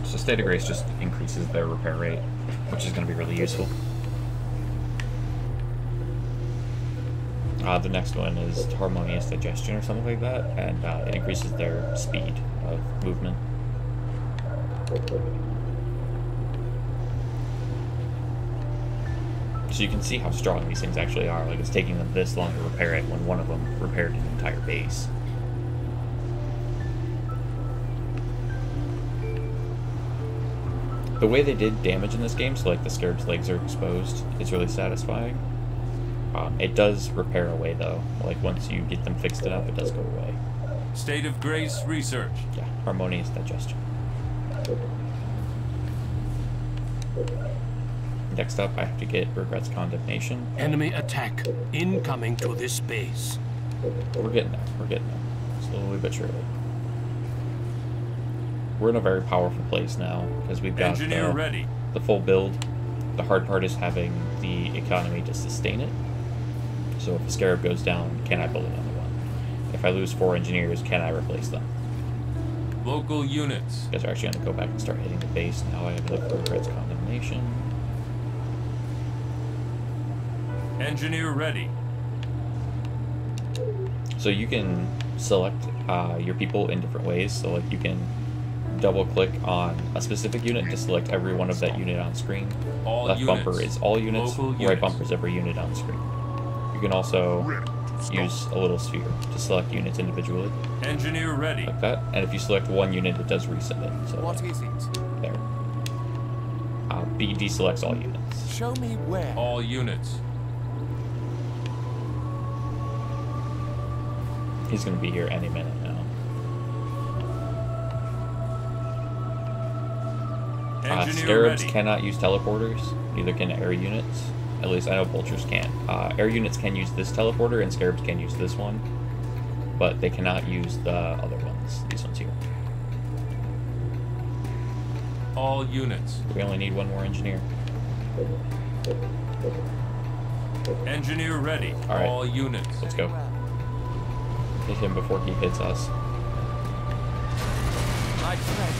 So State of Grace just increases their repair rate, which is going to be really useful. The next one is Harmonious Digestion or something like that, and it increases their speed of movement. So you can see how strong these things actually are. Like, it's taking them this long to repair it when one of them repaired an entire base. The way they did damage in this game, so like the Scarab's legs are exposed, is really satisfying. It does repair away though. Like once you get them fixed it up, it does go away. State of Grace research. Yeah, Harmonious Digestion. Next up, I have to get Regret's Condemnation. Enemy attack incoming to this base. We're getting there. We're getting there. Slowly but surely. We're in a very powerful place now because we've got Engineer ready. The full build. The hard part is having the economy to sustain it. So if a Scarab goes down, can I build another one? If I lose 4 engineers, can I replace them? Local units. You guys are actually going to go back and start hitting the base now. I have to look for Regret's Condemnation. Engineer ready. So you can select your people in different ways. So like you can double click on a specific unit to select every one of that unit on screen. All Left units. bumper is all units, Local right units. bumper is every unit on screen. You can also use a little sphere to select units individually, Engineer ready. like that. And if you select one unit, it does reset it. So What is it? there. B deselects all units. Show me where. All units. He's going to be here any minute now. Engineer Scarabs ready. cannot use teleporters, neither can air units. At least I know Vultures can. Air units can use this teleporter, and Scarabs can use this one, but they cannot use the other ones, these ones here. All units. We only need one more engineer. Engineer ready. All right. All units. Let's go. Hit him before he hits us. I tread.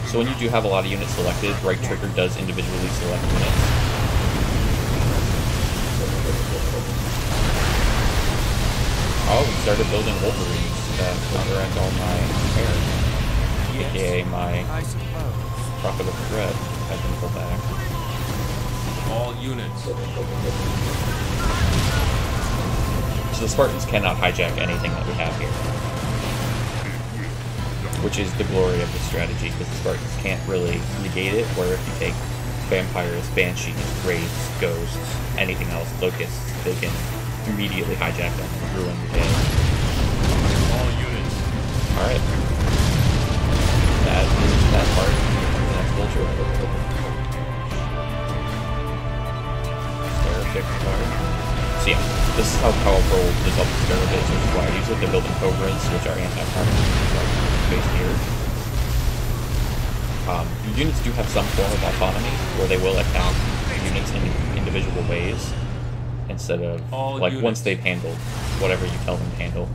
So when you do have a lot of units selected, right trigger does individually select units. Oh, we started building Wolverines to counteract all my air, aka my I suppose. Prophet of Dread has been pulled back. All units. So the Spartans cannot hijack anything that we have here, which is the glory of this strategy, because the Spartans can't really negate it, where if you take vampires, banshees, wraiths, ghosts, anything else, locusts, they can immediately hijack them and ruin your day. All units. Alright. That is that part. The next Vulture. Scarab fixed card. So yeah, this is how powerful the double Scarab is, which is why I use it. They're building Cobras, which are anti-primary, based here. The units do have some form of autonomy, where they will attack units in individual ways, instead of, All like, units. once they've handled whatever you tell them to handle.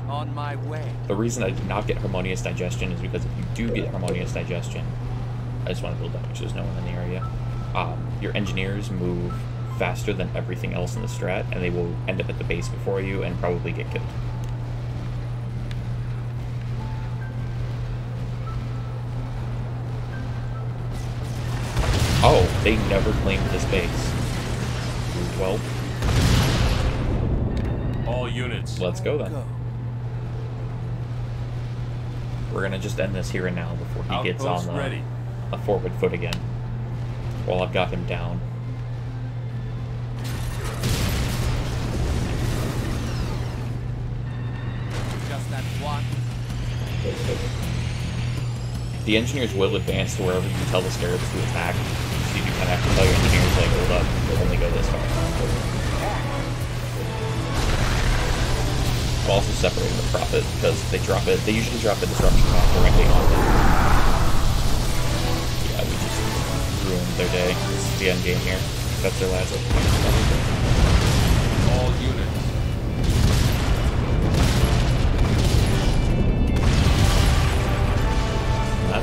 On my way. The reason I did not get Harmonious Digestion is because if you do get Harmonious Digestion, I just want to build that because there's no one in the area, your engineers move faster than everything else in the strat, and they will end up at the base before you and probably get killed. Oh, they never claimed this base. Well, All units. let's go then. Go. We're gonna just end this here and now before he gets Outpost on ready. a forward foot again. While I've got him down. Just that one. The engineers will advance to wherever you tell the Scarabs to attack. So you kind of have to tell your engineers, like, hold up, they'll only go this far. I'll also separate the Prophet, because they usually drop the disruption path directly on them. Yeah, we just ruined their day. This is the end game here. That's their last opportunity. All units.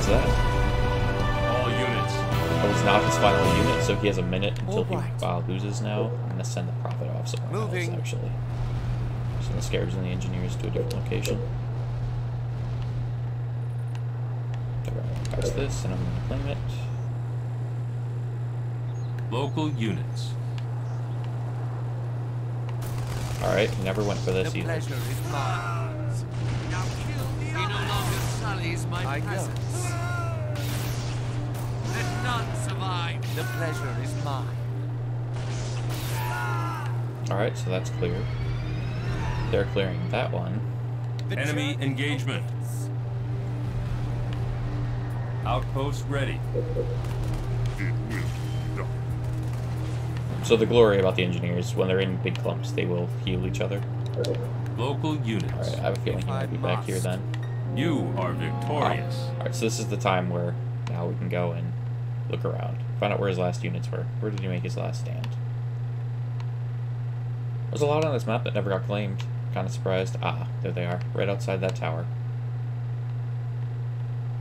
What's that? All units. That was not his final unit, so he has a minute until he Alright. loses now. I'm gonna send the Prophet off somewhere Moving. else, actually. Send the Scarabs and the Engineers to a different location. We're gonna pass this, and I'm gonna claim it. Local units. Alright, he never went for this The either. pleasure is mine. Now kill the he no longer sullies my presence. Let none survive. The pleasure is mine. Alright, so that's clear. They're clearing that one. The Enemy journey engagement. awaits. Outpost ready. It will be done. So the glory about the Engineers, when they're in big clumps, they will heal each other. Local units. Alright, I have a feeling he might be back here then. You are victorious. Alright, so this is the time where now we can go and look around. Find out where his last units were. Where did he make his last stand? There's a lot on this map that never got claimed. Kind of surprised. Ah, there they are. Right outside that tower.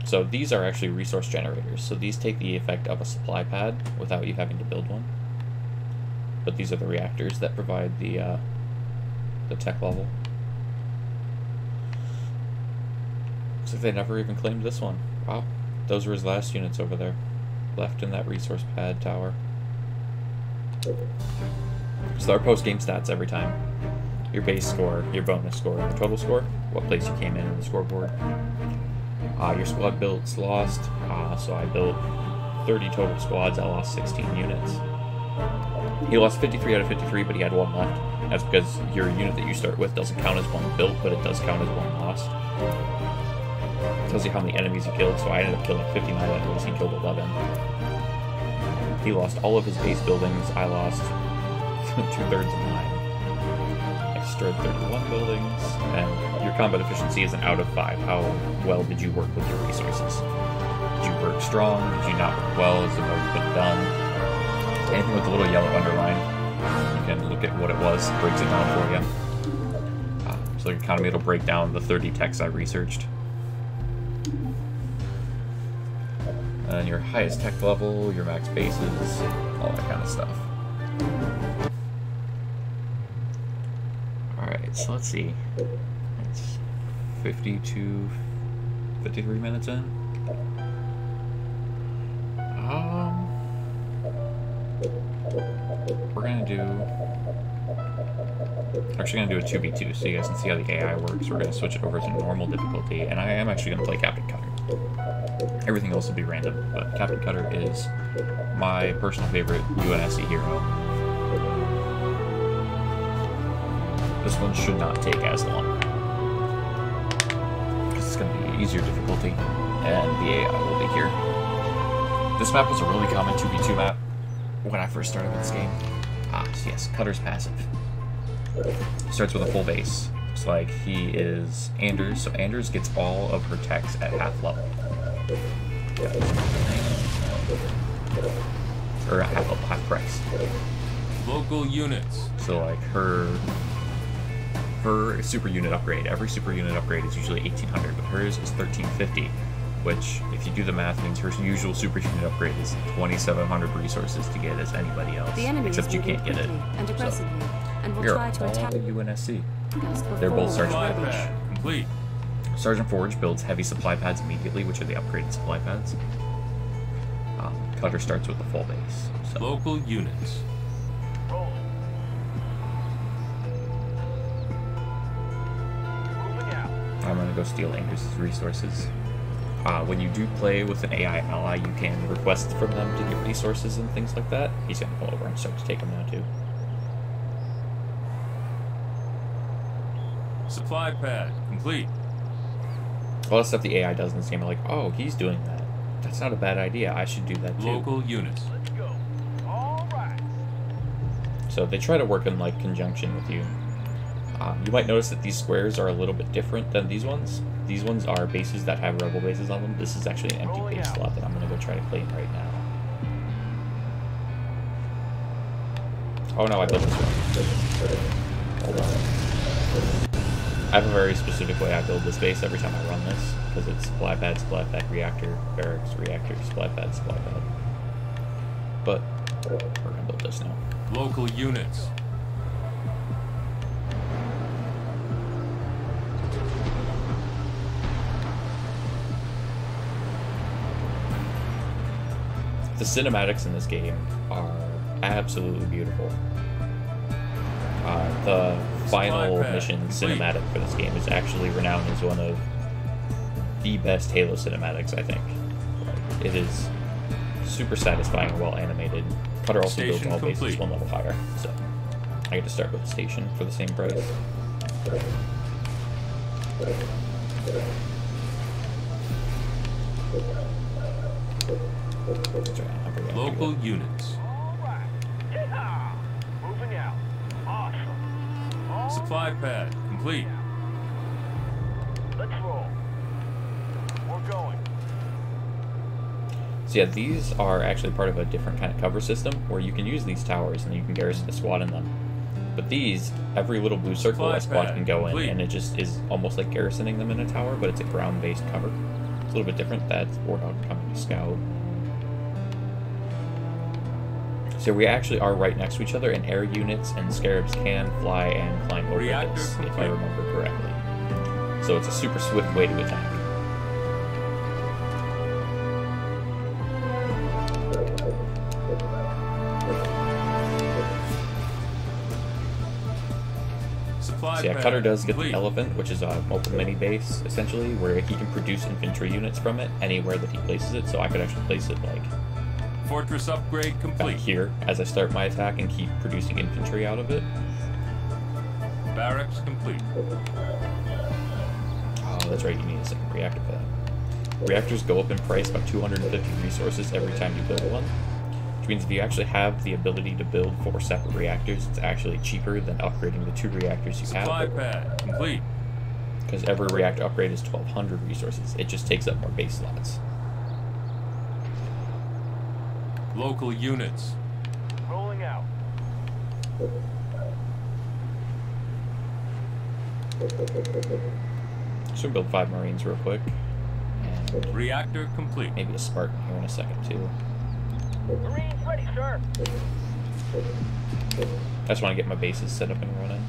So these are actually resource generators. So these take the effect of a supply pad without you having to build one. But these are the reactors that provide the tech level. Looks like they never even claimed this one. Wow. Those were his last units over there. Left in that resource pad tower. So there are post-game stats every time. Your base score, your bonus score, your total score, what place you came in on the scoreboard. Your squad builds lost. So I built 30 total squads. I lost 16 units. He lost 53 out of 53, but he had one left. That's because your unit that you start with doesn't count as one built, but it does count as one lost. It tells you how many enemies he killed, so I ended up killing 59 enemies, he killed 11. He lost all of his base buildings, I lost 2/3 of mine. I destroyed 31 buildings, and your combat efficiency is an out of 5. How well did you work with your resources? Did you work strong? Did you not work well? Is the work you could have done? Anything with a little yellow underline, you can look at what it was, breaks it down for you. So the economy will break down the 30 techs I researched. And your highest tech level, your max bases, all that kind of stuff. Alright, so let's see. It's 53 minutes in. We're gonna do... Actually gonna do a 2v2 so you guys can see how the AI works. We're gonna switch it over to normal difficulty, and I am actually gonna play Captain Cutter. Everything else will be random, but Captain Cutter is my personal favorite UNSC hero. This one should not take as long, because it's gonna be easier difficulty, and the AI will be here. This map was a really common 2v2 map when I first started this game. Yes, Cutter's passive. Starts with a full base. It's like he is Anders, so Anders gets all of her techs at half level. Or at half level, half price. Local units. So like her super unit upgrade, every super unit upgrade is usually 1800, but hers is 1350. Which, if you do the math, means her usual super unit upgrade is 2,700 resources to get as anybody else. The enemy Except is you can't get it. and aggressively, and will You're try to all attack the UNSC. us They're both before Sergeant Supply Forge. pad complete. Sergeant Forge builds heavy supply pads immediately, which are the upgraded supply pads. Cutter starts with a full base. So. Local units. I'm gonna go steal Anders' resources. When you do play with an AI ally, you can request from them to get resources and things like that. He's gonna come over and start to take them now too. Supply pad complete. A lot of stuff the AI does in this game, I'm like, oh, he's doing that. That's not a bad idea. I should do that too. Local units. So they try to work in like conjunction with you. You might notice that these squares are a little bit different than these ones. These ones are bases that have rebel bases on them. This is actually an empty base slot that I'm going to go try to claim right now. Oh no, I built this one. Hold on. I have a very specific way I build this base every time I run this, because it's supply pad, reactor, barracks, reactor, supply pad, supply pad. But we're gonna build this now. Local units. The cinematics in this game are absolutely beautiful. The final mission cinematic for this game is actually renowned as one of the best Halo cinematics, I think. Like, it is super satisfying and well animated. Cutter also builds all bases one level higher, so I get to start with a station for the same price. Local units. Moving out. Awesome. Supply pad complete. Let's roll. We're going. So yeah, these are actually part of a different kind of cover system where you can use these towers and you can garrison a squad in them. But these, every little blue circle a squad can go in, and it just is almost like garrisoning them in a tower, but it's a ground-based cover. It's a little bit different. That's Warthog coming to scout. So we actually are right next to each other, and air units and scarabs can fly and climb over this, if I remember correctly. So it's a super swift way to attack. So yeah, Cutter does get the elephant, which is a mobile mini base, essentially, where he can produce infantry units from it anywhere that he places it. So I could actually place it like Fortress upgrade complete. back here as I start my attack and keep producing infantry out of it. Barracks complete. Oh, that's right, you need a second reactor for that. Reactors go up in price by 250 resources every time you build one, which means if you actually have the ability to build 4 separate reactors, it's actually cheaper than upgrading the 2 reactors you have. Supply pad complete. Because every reactor upgrade is 1,200 resources. It just takes up more base slots. Local units. Rolling out. So we'll build 5 Marines real quick. And Reactor complete. maybe a Spartan here in a second too. Marines ready, sir. I just want to get my bases set up and running.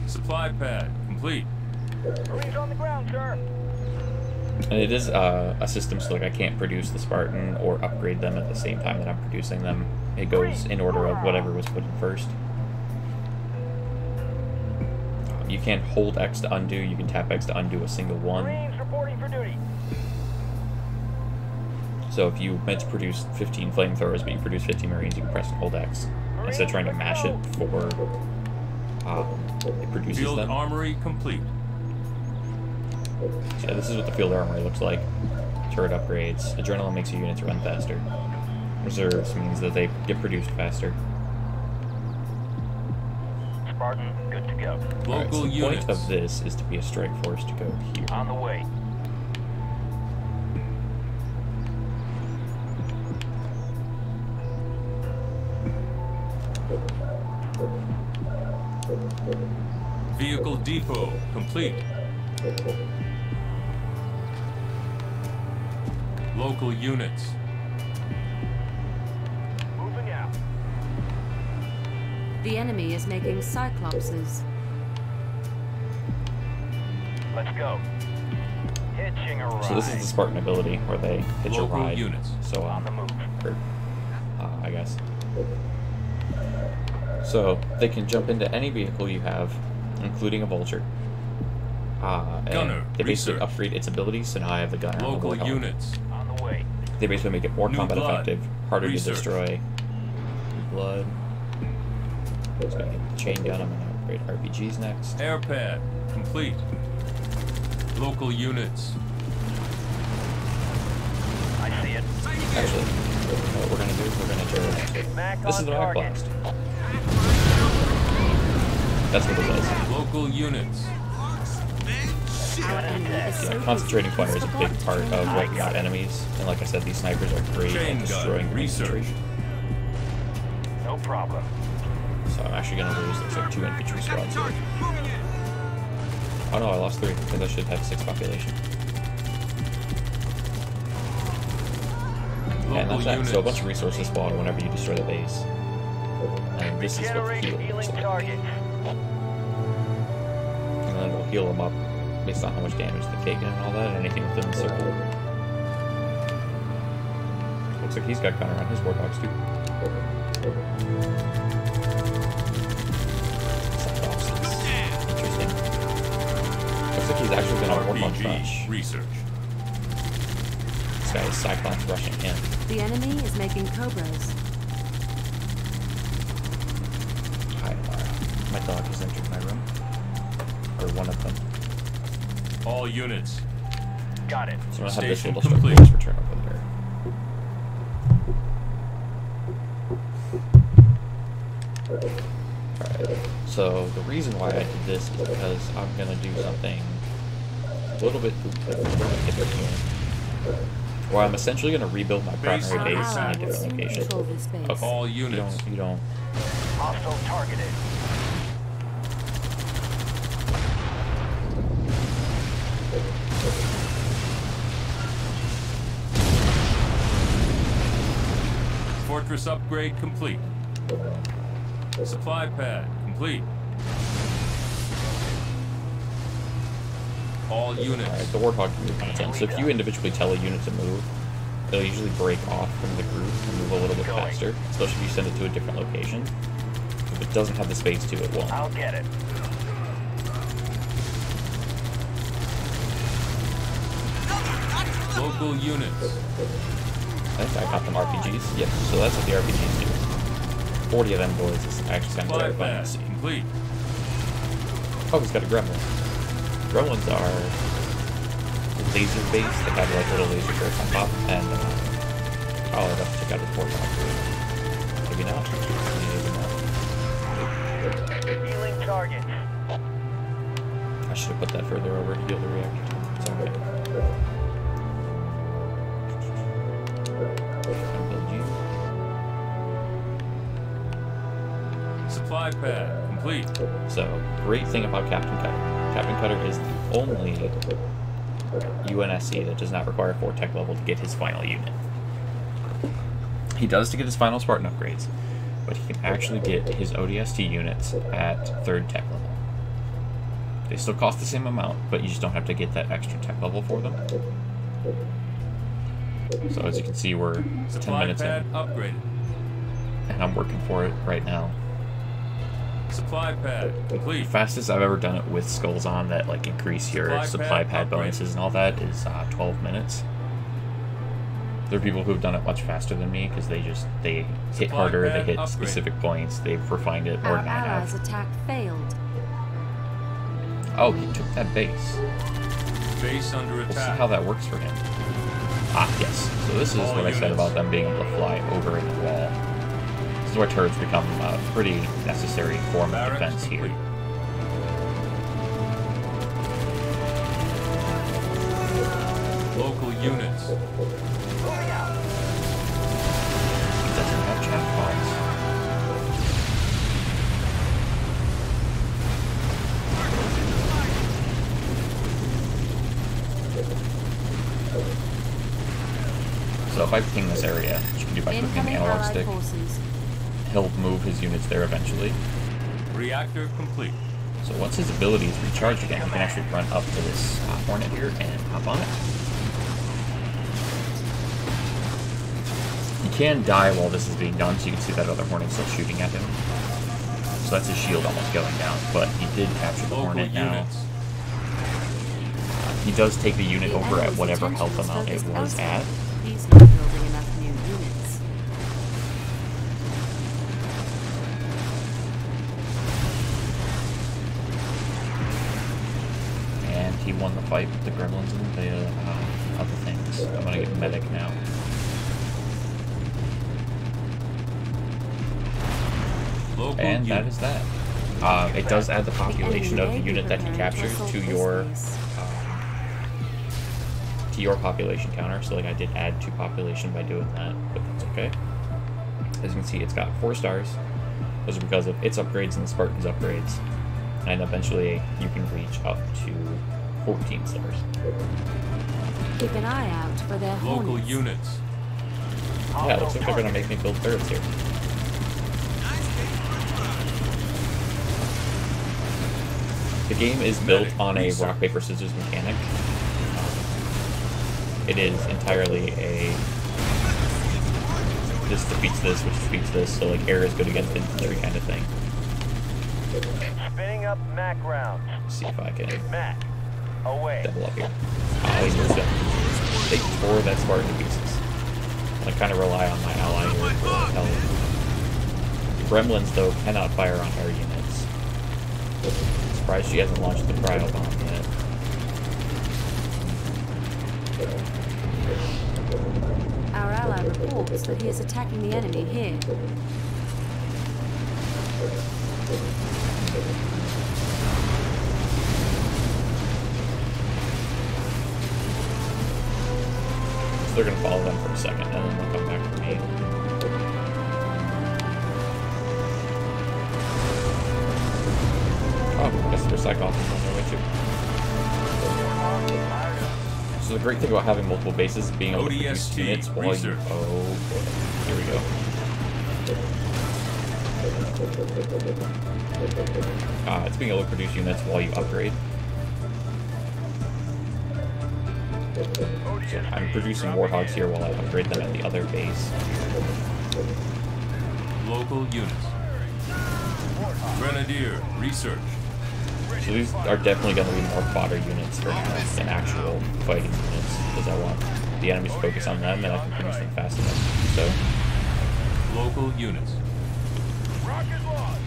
Supply pad complete. Marines on the ground, sir. And it is a system so like I can't produce the Spartan or upgrade them at the same time that I'm producing them. It goes in order of whatever was put in first. You can't hold X to undo, you can tap X to undo a single one. Marines reporting for duty. So if you meant to produce 15 flamethrowers but you produce 15 Marines, you can press and hold X. Instead of trying to mash it for it produces Field them. armory complete. So yeah, this is what the field armory looks like. Turret upgrades. Adrenaline makes your units run faster. Reserves means that they get produced faster. Spartan, good to go. Alright, so Local the units. point of this is to be a strike force to go here. On the way. Vehicle depot complete. Local units. Moving out. The enemy is making Cyclopses. Let's go. Hitching a ride. So this is the Spartan ability where they hitch a Local ride. units. So On the move. or, I guess. So they can jump into any vehicle you have, including a Vulture. And Gunner, they basically research. upgrade its abilities, so now I have the gunner. on the Local Warthog. units. On the way. They basically make it more New combat blood. effective, harder Research. to destroy. New blood. Just gonna get the chain gun. I'm gonna upgrade RPGs next. Air pad complete. Local units. I see it. Actually, what we're gonna do is we're gonna turn. Mac This is on the Mac target. Blast. That's what it does. Local units. Our enemy is so Concentrating busy, fire is a he's big forgotten part to of use wiping out X. enemies, and like I said, these snipers are great Chain at gun, destroying research. infantry. No problem. So I'm actually gonna lose looks like 2 infantry squads here. Oh no, I lost 3, because I should have 6 population. And that's that. So a bunch of resources spawn whenever you destroy the base. And this is what the heal looks like. And then it'll heal them up based on how much damage they've taken and all that, and anything within the circle. Looks like he's got counter on his warthogs too. Interesting. Looks like he's actually gonna warthog crush. Research. This guy is Cyclops rushing in. The enemy is making cobras. Hi, Mara. My dog has entered my room. Or one of them. All units. Got it. So I'm gonna have this Station little complete. strike return over there. Alright, so the reason why I did this is because I'm gonna do something a little bit different here. Where I'm essentially gonna rebuild my primary base in a different location. Control this base. Okay. All units. You don't. Hostile targeted. Fortress upgrade complete. Supply pad complete. All units. Alright, the Warthog can move on its own. So if you individually tell a unit to move, it'll usually break off from the group and move a little bit faster, especially if you send it to a different location. If it doesn't have the space to, it won't. I'll get it. Local units. I think I got them RPGs. Yep, so that's what the RPGs do. 40 of them boys is actually kind of Supply terrifying to pad see. complete. Oh, he's got a gremlin. Gremlins are laser based. They have like little laser turrets on top, and oh, I'd have to check out his Warthog. Maybe not. Maybe not. Healing target. I should have put that further over to heal the reactor. It's okay. Build you. Supply pad complete. So, great thing about Captain Cutter. Captain Cutter is the only UNSC that does not require 4 tech level to get his final unit. He does to get his final Spartan upgrades, but he can actually get his ODST units at 3rd tech level. They still cost the same amount, but you just don't have to get that extra tech level for them. So as you can see, we're 10 Supply minutes pad in, upgraded. and I'm working for it right now. Supply pad complete. The fastest I've ever done it with skulls on that like increase your supply pad bonuses and all that is 12 minutes. There are people who've done it much faster than me because they hit harder, they hit specific points, they've refined it more Our than I allies' have. attack failed. Oh, he took that base. Base under We'll see attack. how that works for him. Ah, yes. So this is All what I said units. about them being able to fly over the wall. This is where turrets become a pretty necessary form of Barracks defense here. complete. Local units. He doesn't have chat bots. So if I ping this area, which you can do by clicking the Incoming analog allied stick, forces. he'll move his units there eventually. Reactor complete. So once his ability is recharged again, he can actually run up to this Hornet here and hop on it. He can die while this is being done, so you can see that other Hornet still shooting at him. So that's his shield almost going down, but he did capture the Local Hornet now. units. He does take the unit The over at enemy's whatever attention health is amount it focused was elsewhere. at. He's not building enough new units. And he won the fight with the gremlins and the other things. I'm gonna get medic now. Local And that units. is that. It does add the population of the unit that he captures to your population counter. So like I did add 2 population by doing that, but that's okay. As you can see, it's got 4 stars. Those are because of its upgrades and the Spartans' upgrades. and eventually you can reach up to 14 stars. Keep an eye out for their Local hornets. units. Yeah, it looks like they're gonna make me build turrets here. The game is built on a rock, paper, scissors mechanic. It is entirely a this defeats this, which defeats this, so like air is good against infantry kind of thing. Spinning up Mac rounds. See if I can Mac, away. double up here. He's moved up. They tore that Spartan to pieces. I kind of rely on my ally here for help. The Gremlins, though, cannot fire on air units. Surprised she hasn't launched the cryo bomb yet. Our ally reports that he is attacking the enemy here. So they're going to follow them for a second, and then they'll come back to me. Oh, I guess their Cyclops is on their way too. So the great thing about having multiple bases is being able to produce ODST units while you... research. Oh, boy. Here we go. It's being able to produce units while you upgrade. So I'm producing Warthogs here while I upgrade them at the other base. Local units. Grenadier, research. So these are definitely going to be more fodder units for now than actual fighting units, because I want the enemies to focus on them and I can produce them fast enough. So, Local units. Rocket launch.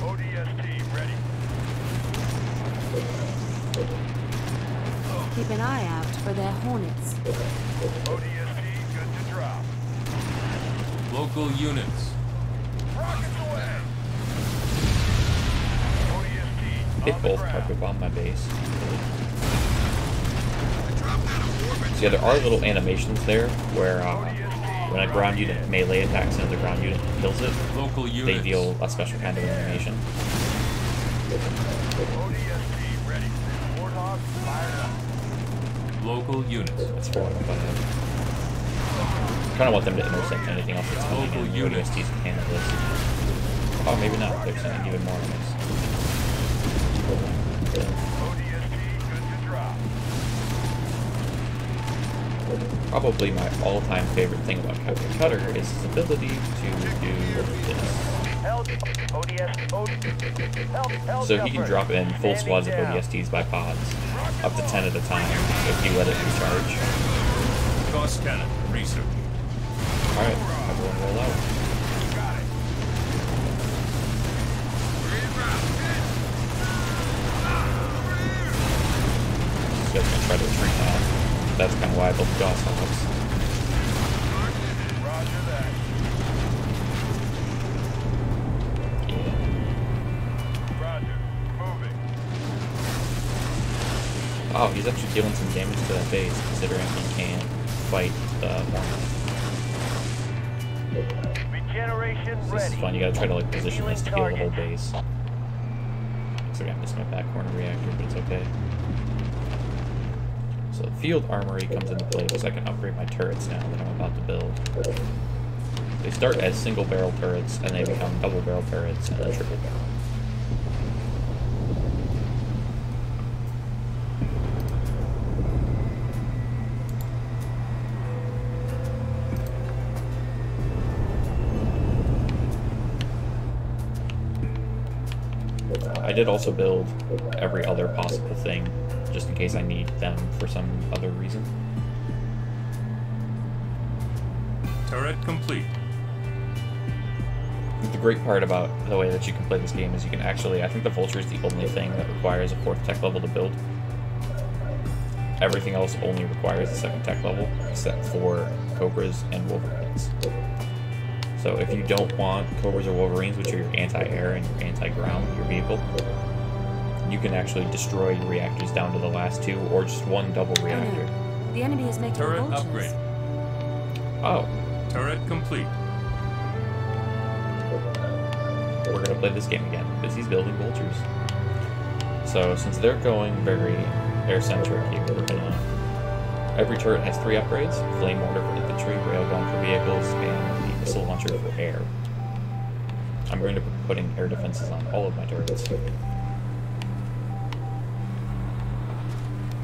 ODST ready. Keep an eye out for their hornets. ODST good to drop. Local units. Rockets away. ODST hit on the both ground. carpet bomb my base. So yeah, there are little animations there where when a ground unit melee attacks another ground unit and kills it, Local they units. deal a special kind of animation. ODST ready. Warthog fired up. Local units. That's 4 out of 5. I kind of want them to intercept anything else that's coming Local in. The units. ODSTs can handle this. Oh, maybe not. They're sending even more enemies. ODST good to drop. Probably my all-time favorite thing about Captain Cutter is his ability to do this. Held. So he can drop in full squads of ODSTs by pods, up to 10 at a time, if you let it recharge. Cross cannon, research. Alright, everyone roll out. This guy's gonna try to retreat now. That's kind of why I built the Gauss Hogs. Roger that. Roger. Moving. Oh, he's actually dealing some damage to that base, considering he can fight the Hornets. Regeneration So this ready. is fun, you gotta try to like position this to heal the whole base. Looks like I missed my back corner reactor, but it's okay. So the field armory comes into play because I can upgrade my turrets now that I'm about to build. They start as single barrel turrets and they become double barrel turrets and then triple barrel. I did also build every other possible thing, just in case I need them for some other reason. Turret complete. The great part about the way that you can play this game is you can actually, I think the Vulture is the only thing that requires a 4th tech level to build. Everything else only requires a 2nd tech level, except for Cobras and Wolverines. So if you don't want Cobras or Wolverines, which are your anti-air and your anti-ground, your vehicle, you can actually destroy your reactors down to the last 2, or just 1 double reactor. The enemy is making Turret vultures. upgrade. Oh, Turret complete. we're gonna play this game again, because he's building Vultures. So since they're going very air-centric here, we're gonna... Every turret has 3 upgrades: flame mortar for infantry, railgun for vehicles, and the missile launcher for air. I'm going to be putting air defenses on all of my turrets.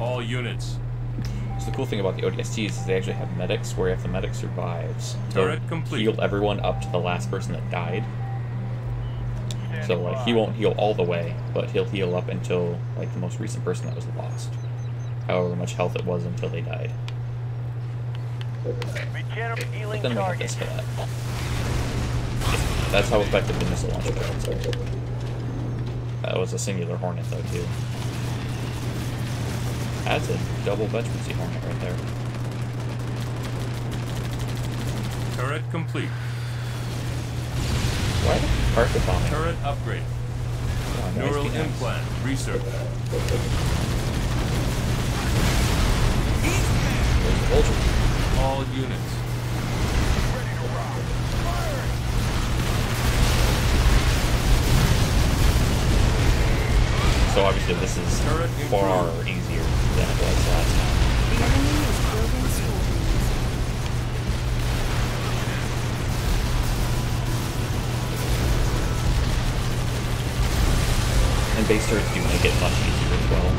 All units. So the cool thing about the ODSTs is they actually have medics, where if the medic survives, Turret they'll complete. heal everyone up to the last person that died. So like he won't heal all the way, but he'll heal up until like the most recent person that was lost. However much health it was until they died. But then we have this for that. That's how effective the missile launcher turrets are. That was a singular Hornet though too. That's a double veterancy Hornet right there. Turret complete. Why the carpet bombing? Turret upgrade. Oh, nice Neural peanuts. implant research. There's the Vulture. All units. So obviously this is Turret far improved. easier than it was last time. The enemy is building Spartans. And base turrets do make it much easier as well.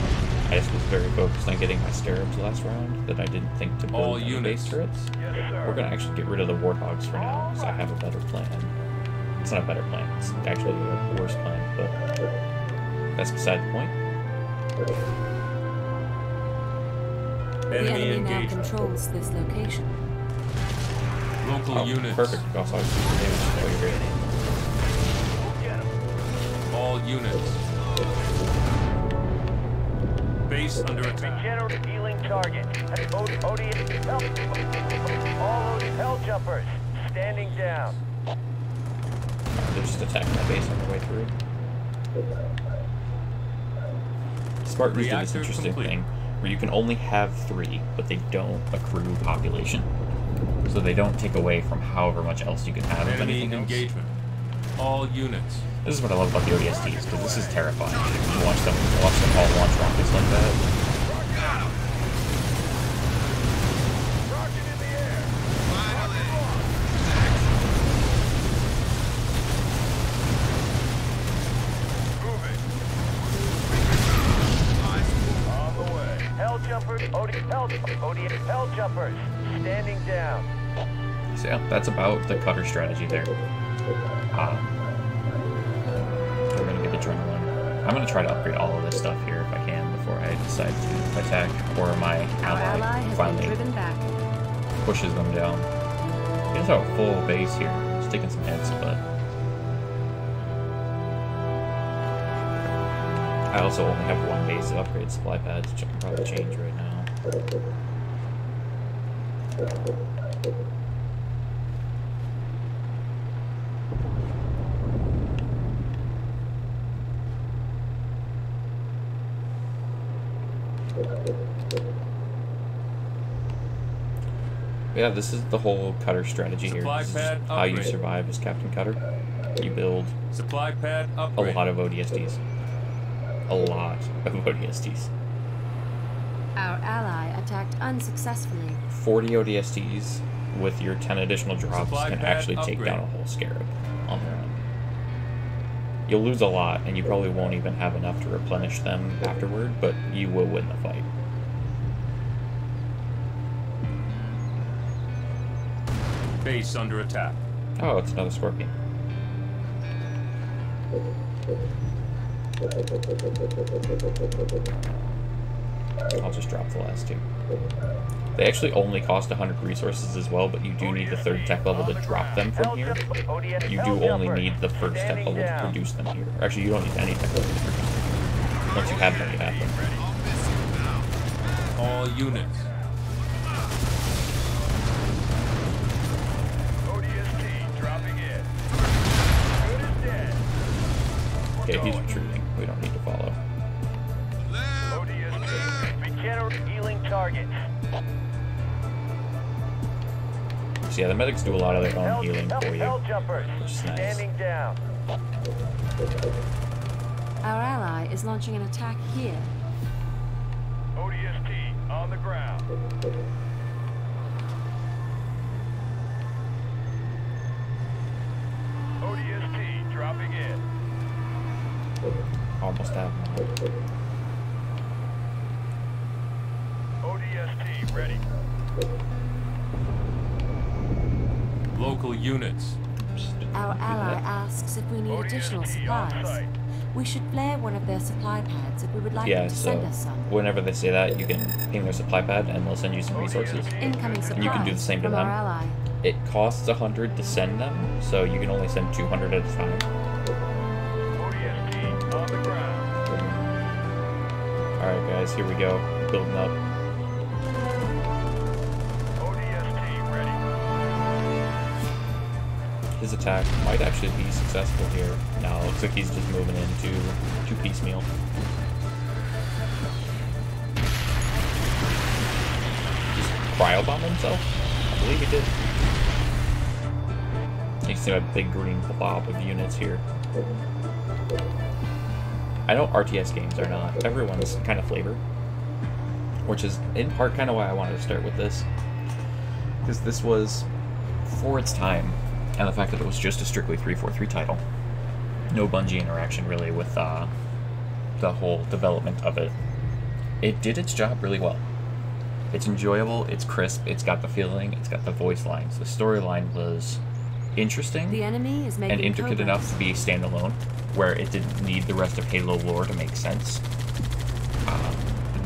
I just was very focused on getting my scarabs last round that I didn't think to All build any units. base turrets. We're gonna actually get rid of the warthogs for now, because I have a better plan. It's not a better plan, it's actually a worse plan, but that's beside the point. The Enemy enemy now engagement. controls this location. Local Oh, units. perfect. Also, I was using damage. Oh, you're great. All units. Base under attack. Regenerate healing target. All hell jumpers standing down. They're just attacking my base on their way through. Spartans do this Reactor interesting complete. thing where you can only have 3, but they don't accrue population. So they don't take away from however much else you can have of Enemy anything else. engagement. All units. This is what I love about the ODSTs, because this is terrifying. You watch them all launch rockets like that. Rocket in the air. Moving. On the way. Hell jumpers. Hell jumpers standing down. So yeah, that's about the cutter strategy there. We're gonna get adrenaline. I'm gonna try to upgrade all of this stuff here if I can before I decide to attack, or my Our ally ally has been finally driven back. pushes them down. He does have a full base here. It's taking some hits, but I also only have 1 base of upgrade supply pads, which I can probably change right now. Yeah, this is the whole cutter strategy here. Supply This is pad how you upgrade. survive as Captain Cutter. You build Supply pad a upgrade. lot of ODSTs. A lot of ODSTs. Our ally attacked unsuccessfully. 40 ODSTs with your 10 additional drops Supply can pad actually take upgrade. down a whole scarab on their own. You'll lose a lot, and you probably won't even have enough to replenish them afterward, but you will win the fight. Base under attack. Oh, it's another scorpion. I'll just drop the last 2. They actually only cost 100 resources as well, but you do need the 3rd tech level to drop them from here. You do only need the 1st tech level to produce them here. Actually, you don't need any tech level to produce them. Once you have them, you have them. All units. ODST dropping in. Good as dead. Okay, he's retreating. We don't need to follow. ODST. Regenerate healing target. So yeah, the medics do a lot of their own healing for you. Hell jumpers Which is nice. standing down. Our ally is launching an attack here. ODST on the ground. ODST dropping in. Almost have them. ODST ready. Local units. Our ally asks if we need additional ODST on supplies. site. We should flare one of their supply pads if we would like Yeah, them to so send us some. whenever they say that, you can ping their supply pad and they'll send you some resources. Incoming supplies And you can do the same to from them. our ally. It costs 100 to send them, so you can only send 200 at a time. ODST on the ground. Alright guys, here we go. Building up. ODST ready. His attack might actually be successful here. Now it looks like he's just moving into piecemeal. Just cryobomb himself? I believe he did. You can see my big green blob of units here. I know RTS games are not everyone's kind of flavor, which is in part kind of why I wanted to start with this. Because this was, for its time, and the fact that it was just a strictly 343 title, no Bungie interaction really with the whole development of it, it did its job really well. It's enjoyable, it's crisp, it's got the feeling, it's got the voice lines. The storyline was interesting The enemy is making and intricate progress. enough to be standalone, where it didn't need the rest of Halo lore to make sense.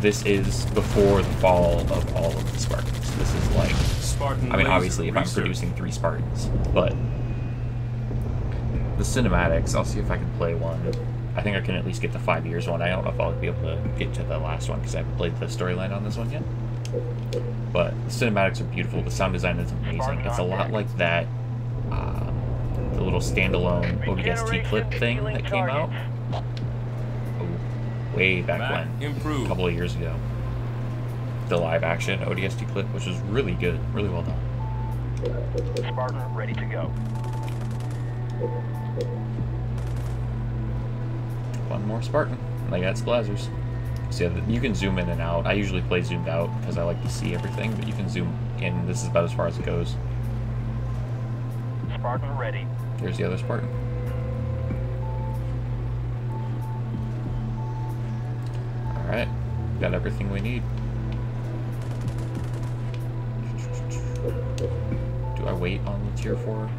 This is before the fall of all of the Spartans. This is like, Spartan I mean, laser obviously, if I'm research. producing 3 Spartans, but the cinematics, I'll see if I can play one. I think I can at least get the 5 years one. I don't know if I'll be able to get to the last one because I haven't played the storyline on this one yet. But the cinematics are beautiful. The sound design is amazing. It's a lot like that, the little standalone ODST clip thing that came out way back Map when, a improved. couple of years ago. The live action ODST clip, which was really good, really well done. Spartan ready to go. One more Spartan. They got Splazzers. So yeah, you can zoom in and out. I usually play zoomed out because I like to see everything, but you can zoom in. This is about as far as it goes. Spartan ready. There's the other Spartan. Alright, got everything we need. Do I wait on the tier 4? Or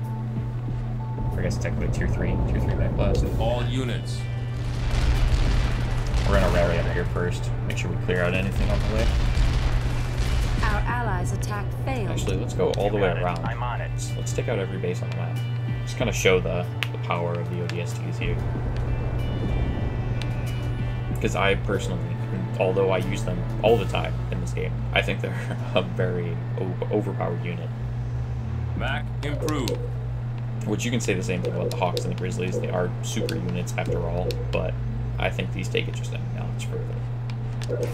I guess technically tier 3 Night Blast. All units. We're gonna rally up here first. Make sure we clear out anything on the way. Our allies' attack failed. Actually, let's go all the way Got it. around. I'm on it. Let's take out every base on the map. Just kind of show the power of the ODSTs here. Because I personally, although I use them all the time in this game, I think they're a very overpowered unit. Mac improved. Which you can say the same thing about the Hawks and the Grizzlies. They are super units after all, but I think these take it just a notch further.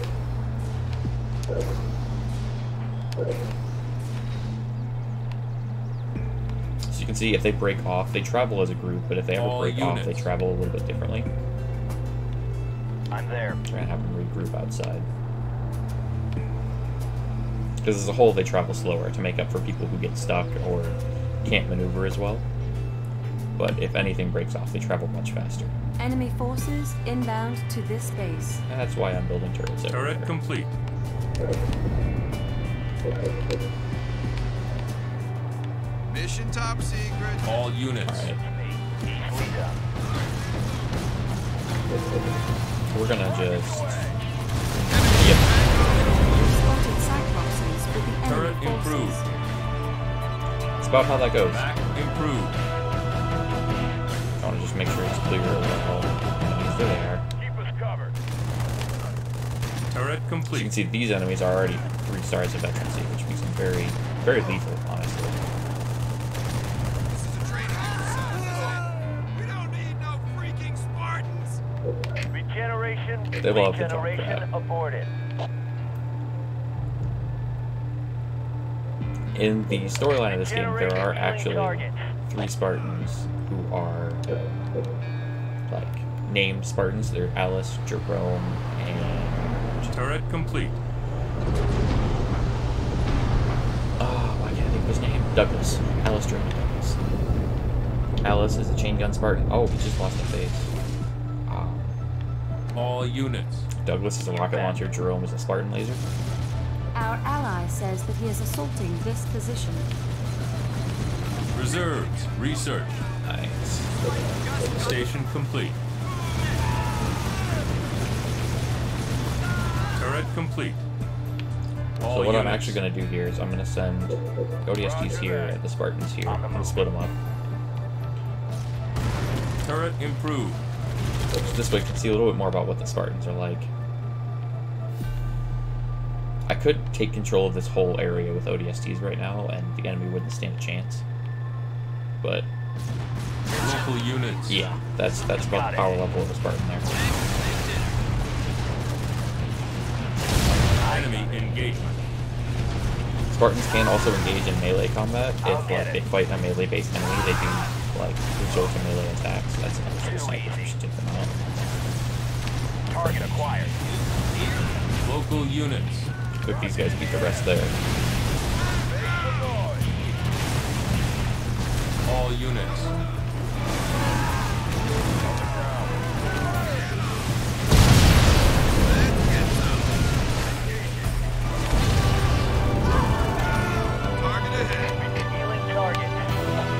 So you can see if they break off, they travel as a group, but if they ever All break off, they units. travel a little bit differently. I'm there. We're gonna have them regroup outside. Because as a whole, they travel slower to make up for people who get stuck or can't maneuver as well. But if anything breaks off, they travel much faster. Enemy forces inbound to this base. And that's why I'm building turrets everywhere. Turret complete. Mission top secret. All units. Alright, Easily done. we're gonna just... Spotted Cyclopses with the Turret enemy forces. improved. It's about how that goes. Mac improved. I want to just make sure it's clear of all enemies. There they are. Keep us covered. Turret As you complete. can see, these enemies are already 3 stars of veterancy, which makes them very, very lethal, honestly. This is a training exercise. We don't need no freaking Spartans. Regeneration. They will have the jump for Regeneration that. aborted. In the storyline of this game, there are Regeneration actually targets. 3 Spartans who are... like named Spartans. They're Alice, Jerome, and Turret complete. why can't I think of his name? Douglas. Alice, Jerome, Douglas. Alice is a chain gun Spartan. Oh, he just lost a face. All units. Douglas is a rocket launcher. Jerome is a Spartan laser. Our ally says that he is assaulting this position. Reserves. Research. Nice. Station complete. Turret complete. All So what I'm units. actually going to do here is I'm going to send ODSTs here and the Spartans here. I'm going to split them up. Turret improved. So this way I can see a little bit more about what the Spartans are like. I could take control of this whole area with ODSTs right now, and the enemy wouldn't stand a chance. But Local units. yeah, that's about the power level of the Spartan there. Enemy engagement. Spartans can also engage in melee combat if they fight a melee-based enemy. They do like resort to melee attacks. That's an extra sniper. You should take them out. Target acquired. Local units. If these guys beat the rest there. All units.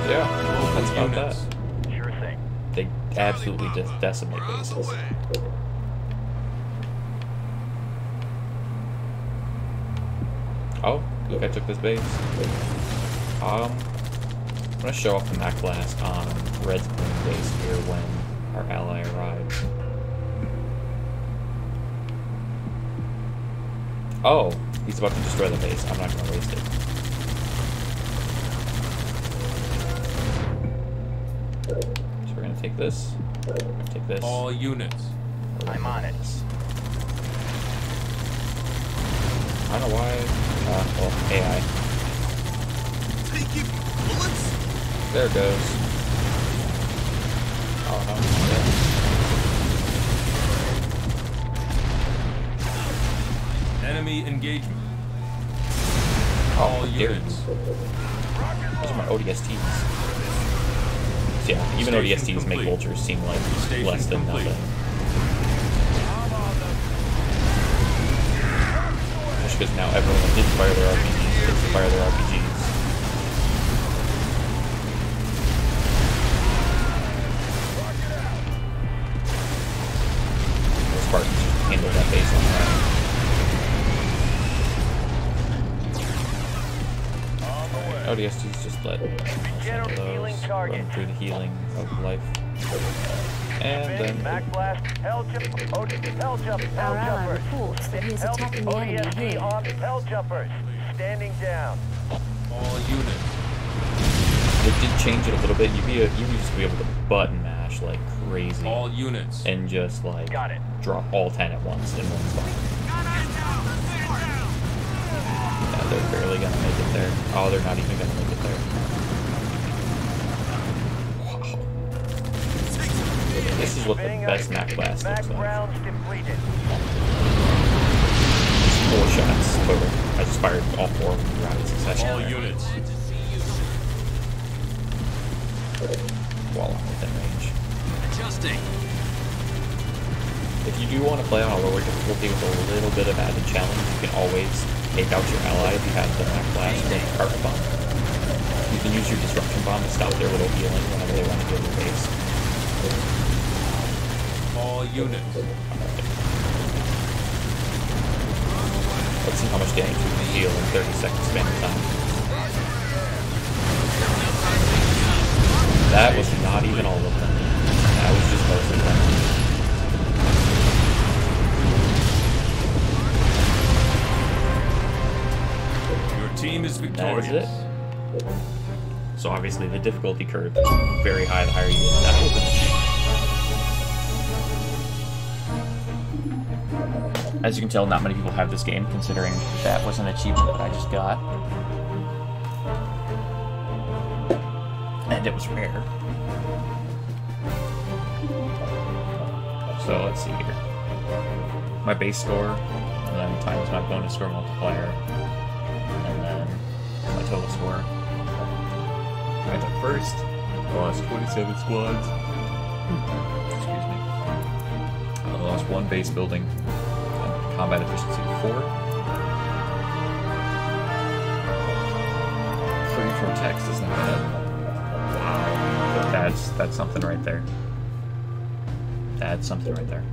Yeah, that's about that. Units. Sure thing. They absolutely just decimate bases. Oh, look, I took this base. I'm gonna show off the Mac Blast on Red's base here when our ally arrives. Oh, he's about to destroy the base. I'm not gonna waste it. So we're gonna take this. We're gonna take this. All units. I'm on it. I don't know why. Well, AI. Taking bullets? There it goes. Oh no. Enemy engagement. Oh, All dear. units. Those are my ODSTs. So yeah, even Station ODSTs make complete. Vultures seem like Station less than complete. nothing. Just because now everyone did fire their RPGs, gets to fire their RPGs. The Spartans just handle that base on their own. ODSTs just let those run through the healing of life. And then Mac blast. Hell jumpers. Our ally reports that he is attacking the enemy ODST here. on hell jumpers. Standing down. All units. it did change it a little bit. You used to be able to button mash like crazy All units. and just like Got it. drop all 10 at once in one spot. Yeah, they're barely gonna make it there. Oh, they're not even gonna make it there. Wow. This is what the best Mac Blast looks like. rounds depleted. 4 shots total. I just fired all 4 of them in succession. All units. While I'm within range. Adjusting. If you do want to play on a lower difficulty with a little bit of added challenge, you can always take out your ally if you have the Mac Blast with the Carpet Bomb. You can use your Disruption Bomb to stop their little healing whenever they want to heal your base. All units. Let's see how much damage we can heal in 30 seconds span of time. That was not even all of them. That was just most of them. Your team is That victorious. is it. So obviously the difficulty curve is very high the higher you get that. As you can tell, not many people have this game, considering that was an achievement that I just got. And it was rare. So let's see here. My base score, and then times my bonus score multiplier, and then my total score. I took first, lost 27 squads. Excuse me. I lost 1 base building, and combat efficiency 4. 34 text is not bad. Wow, that's something right there. That's something right there.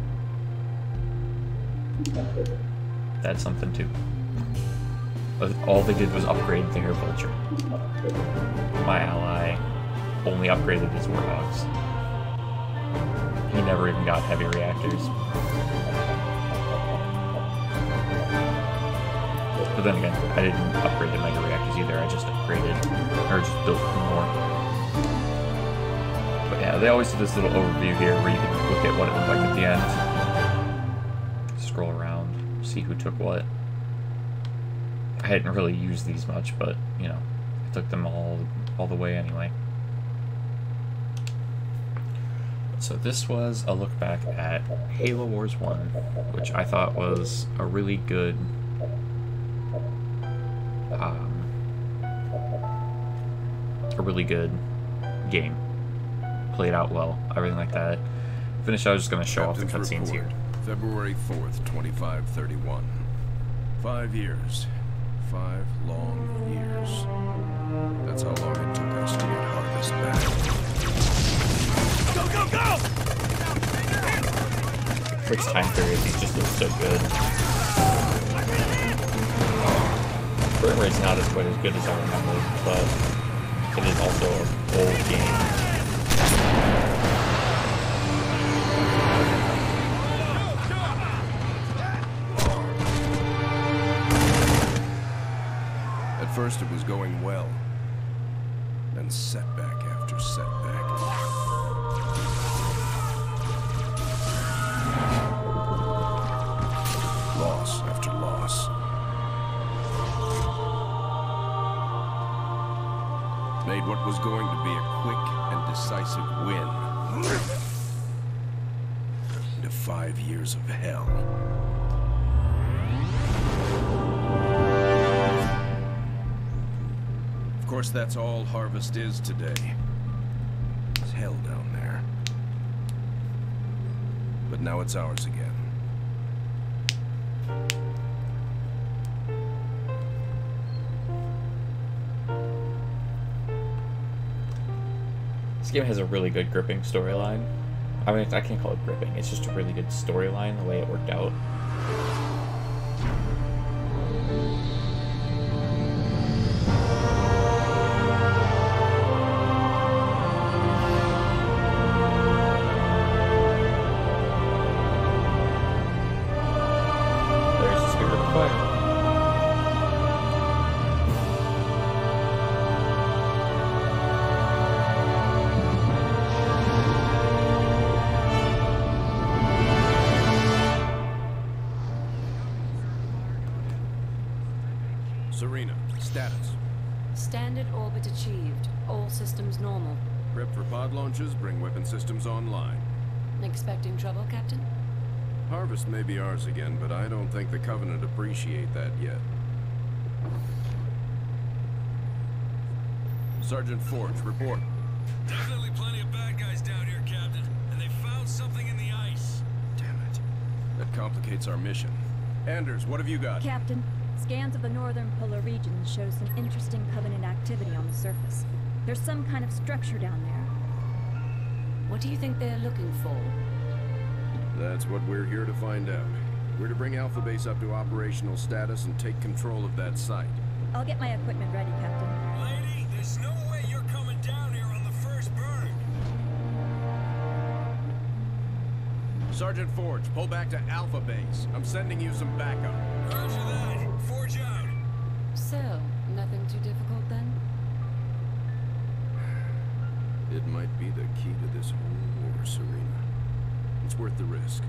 That's something too. But all they did was upgrade their Vulture. My ally only upgraded his Warhogs. He never even got heavy reactors. But then again, I didn't upgrade the Mega Reactors either, I just upgraded, or just built more. But yeah, they always do this little overview here where you can look at what it looked like at the end. Scroll around, see who took what. I hadn't really used these much, but, you know, I took them all the way anyway. So this was a look back at Halo Wars 1, which I thought was a really good game. Played out well, everything like that. Finish, I was just going to show off the cutscenes here. February 4th, 2531. 5 years. 5 long years. That's how long it took us to get Harvest back. Go, go, go! First time period, these just look so good. Frame rate's not as quite as good as I remember, but it is also an old game. At first it was going well, then setback after setback. Loss after loss. Made what was going to be a quick and decisive win into 5 years of hell. Of course, that's all Harvest is today. It's hell down there. But now it's ours again. This game has a really good gripping storyline. I mean, I can't call it gripping, it's just a really good storyline, the way it worked out. There's the Spirit of Fire. Serena, status. Standard orbit achieved. All systems normal. Prep for pod launches, bring weapon systems online. Expecting trouble, Captain? Harvest may be ours again, but I don't think the Covenant appreciate that yet. Sergeant Forge, report. Definitely plenty of bad guys down here, Captain. And they found something in the ice. Damn it. That complicates our mission. Anders, what have you got? Captain, scans of the northern polar regions show some interesting Covenant activity on the surface. There's some kind of structure down there. What do you think they're looking for? That's what we're here to find out. We're to bring Alpha Base up to operational status and take control of that site. I'll get my equipment ready, Captain. Lady, there's no way you're coming down here on the first burn. Sergeant Forge, pull back to Alpha Base. I'm sending you some backup. Roger that. Forge out. So, nothing too difficult then? It might be the key to this whole war, Serena. It's worth the risk.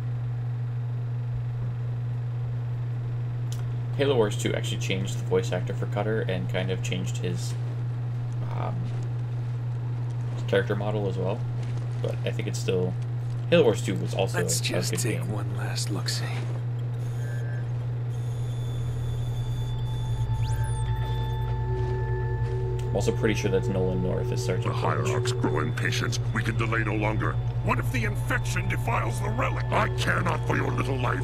Halo Wars 2 actually changed the voice actor for Cutter and kind of changed his character model as well. But I think it's still Halo Wars 2 was also Let's a just good take game. one last look-see. I'm also pretty sure that's Nolan North as Sergeant The Hierarchs grow impatient. We can delay no longer. What if the infection defiles the relic? I care not for your little life.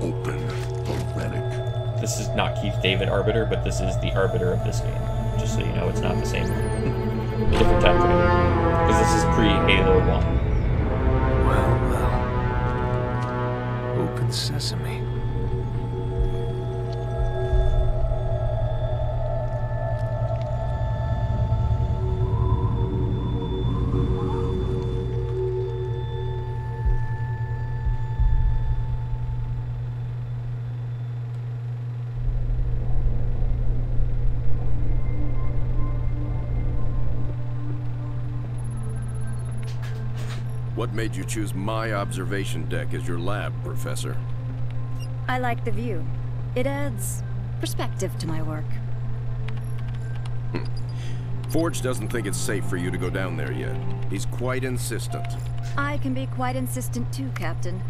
Open the relic. This is not Keith David Arbiter, but this is the Arbiter of this game. Just so you know, it's not the same. A different time frame. Because this is pre-Halo 1. Well. Open sesame. What made you choose my observation deck as your lab, Professor? I like the view. It adds perspective to my work. Forge doesn't think it's safe for you to go down there yet. He's quite insistent. I can be quite insistent too, Captain.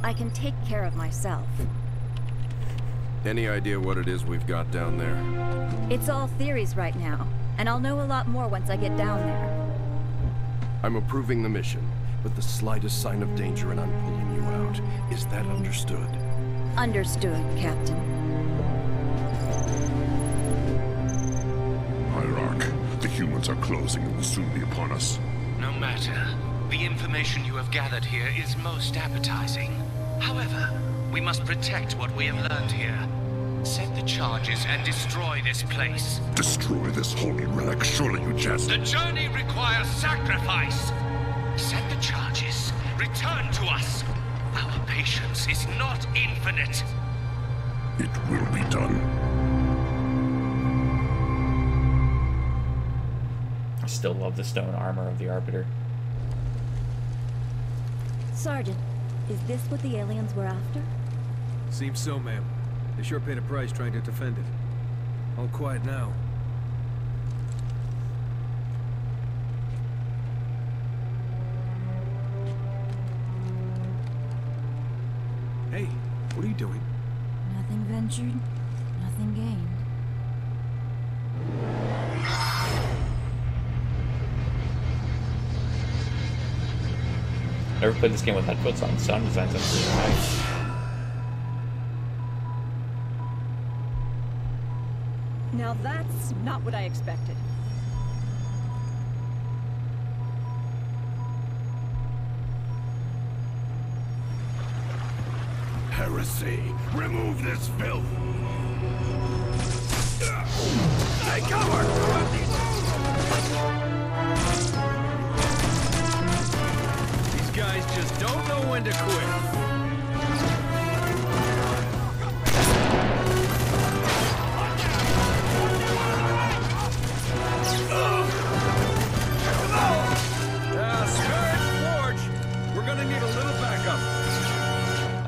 I can take care of myself. Any idea what it is we've got down there? It's all theories right now, and I'll know a lot more once I get down there. I'm approving the mission, but the slightest sign of danger and I'm pulling you out. Is that understood? Understood, Captain. Hierarch, the humans are closing and will soon be upon us. No matter. The information you have gathered here is most appetizing. However, we must protect what we have learned here. Set the charges and destroy this place. Destroy this holy relic, surely you jest. The journey requires sacrifice. Set the charges. Return to us. Our patience is not infinite. It will be done. I still love the stone armor of the Arbiter. Sergeant, is this what the aliens were after? Seems so, ma'am. They sure paid a price trying to defend it. All quiet now. Hey, what are you doing? Nothing ventured, nothing gained. Never played this game with headphones on. Sound design's absolutely nice. Now that's not what I expected. Heresy! Remove this filth! Take cover! These guys just don't know when to quit.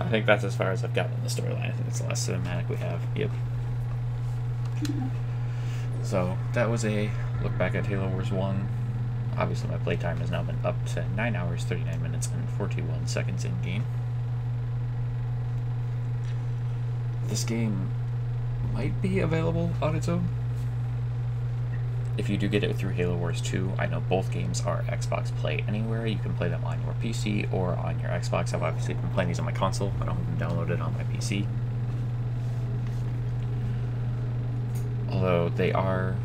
I think that's as far as I've gotten in the storyline. I think it's the last cinematic we have. Yep. So, that was a look back at Halo Wars 1. Obviously, my playtime has now been up to 9 hours, 39 minutes, and 41 seconds in-game. This game might be available on its own. If you do get it through Halo Wars 2, I know both games are Xbox Play Anywhere. You can play them on your PC or on your Xbox. I've obviously been playing these on my console. I don't have them downloaded on my PC. Although they are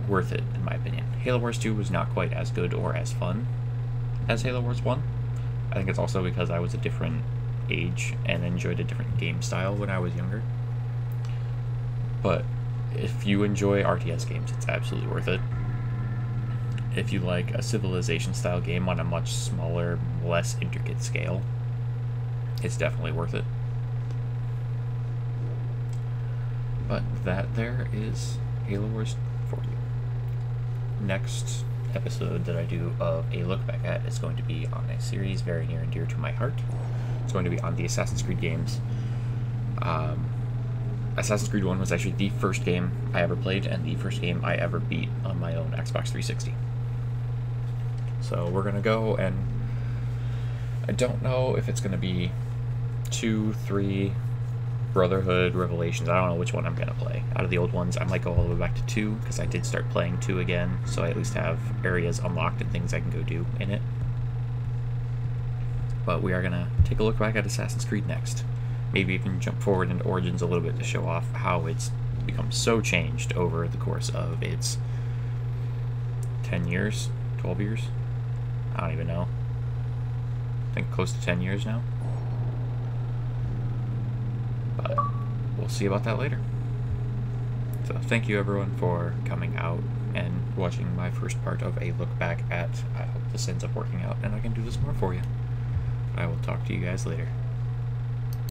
worth it, in my opinion. Halo Wars 2 was not quite as good or as fun as Halo Wars 1. I think it's also because I was a different age and enjoyed a different game style when I was younger. But if you enjoy RTS games, it's absolutely worth it. If you like a Civilization-style game on a much smaller, less intricate scale, it's definitely worth it. But that there is Halo Wars for you. Next episode that I do of a look back at is going to be on a series very near and dear to my heart. It's going to be on the Assassin's Creed games. Assassin's Creed 1 was actually the first game I ever played and the first game I ever beat on my own Xbox 360. So we're going to go and I don't know if it's going to be 2, 3, Brotherhood, Revelations. I don't know which one I'm going to play. Out of the old ones, I might go all the way back to 2, because I did start playing 2 again, so I at least have areas unlocked and things I can go do in it. But we are going to take a look back at Assassin's Creed next. Maybe even jump forward into Origins a little bit to show off how it's become so changed over the course of its 10 years, 12 years? I don't even know. I think close to 10 years now. But we'll see about that later. So thank you everyone for coming out and watching my first part of a look back at. I hope this ends up working out and I can do this more for you. I will talk to you guys later.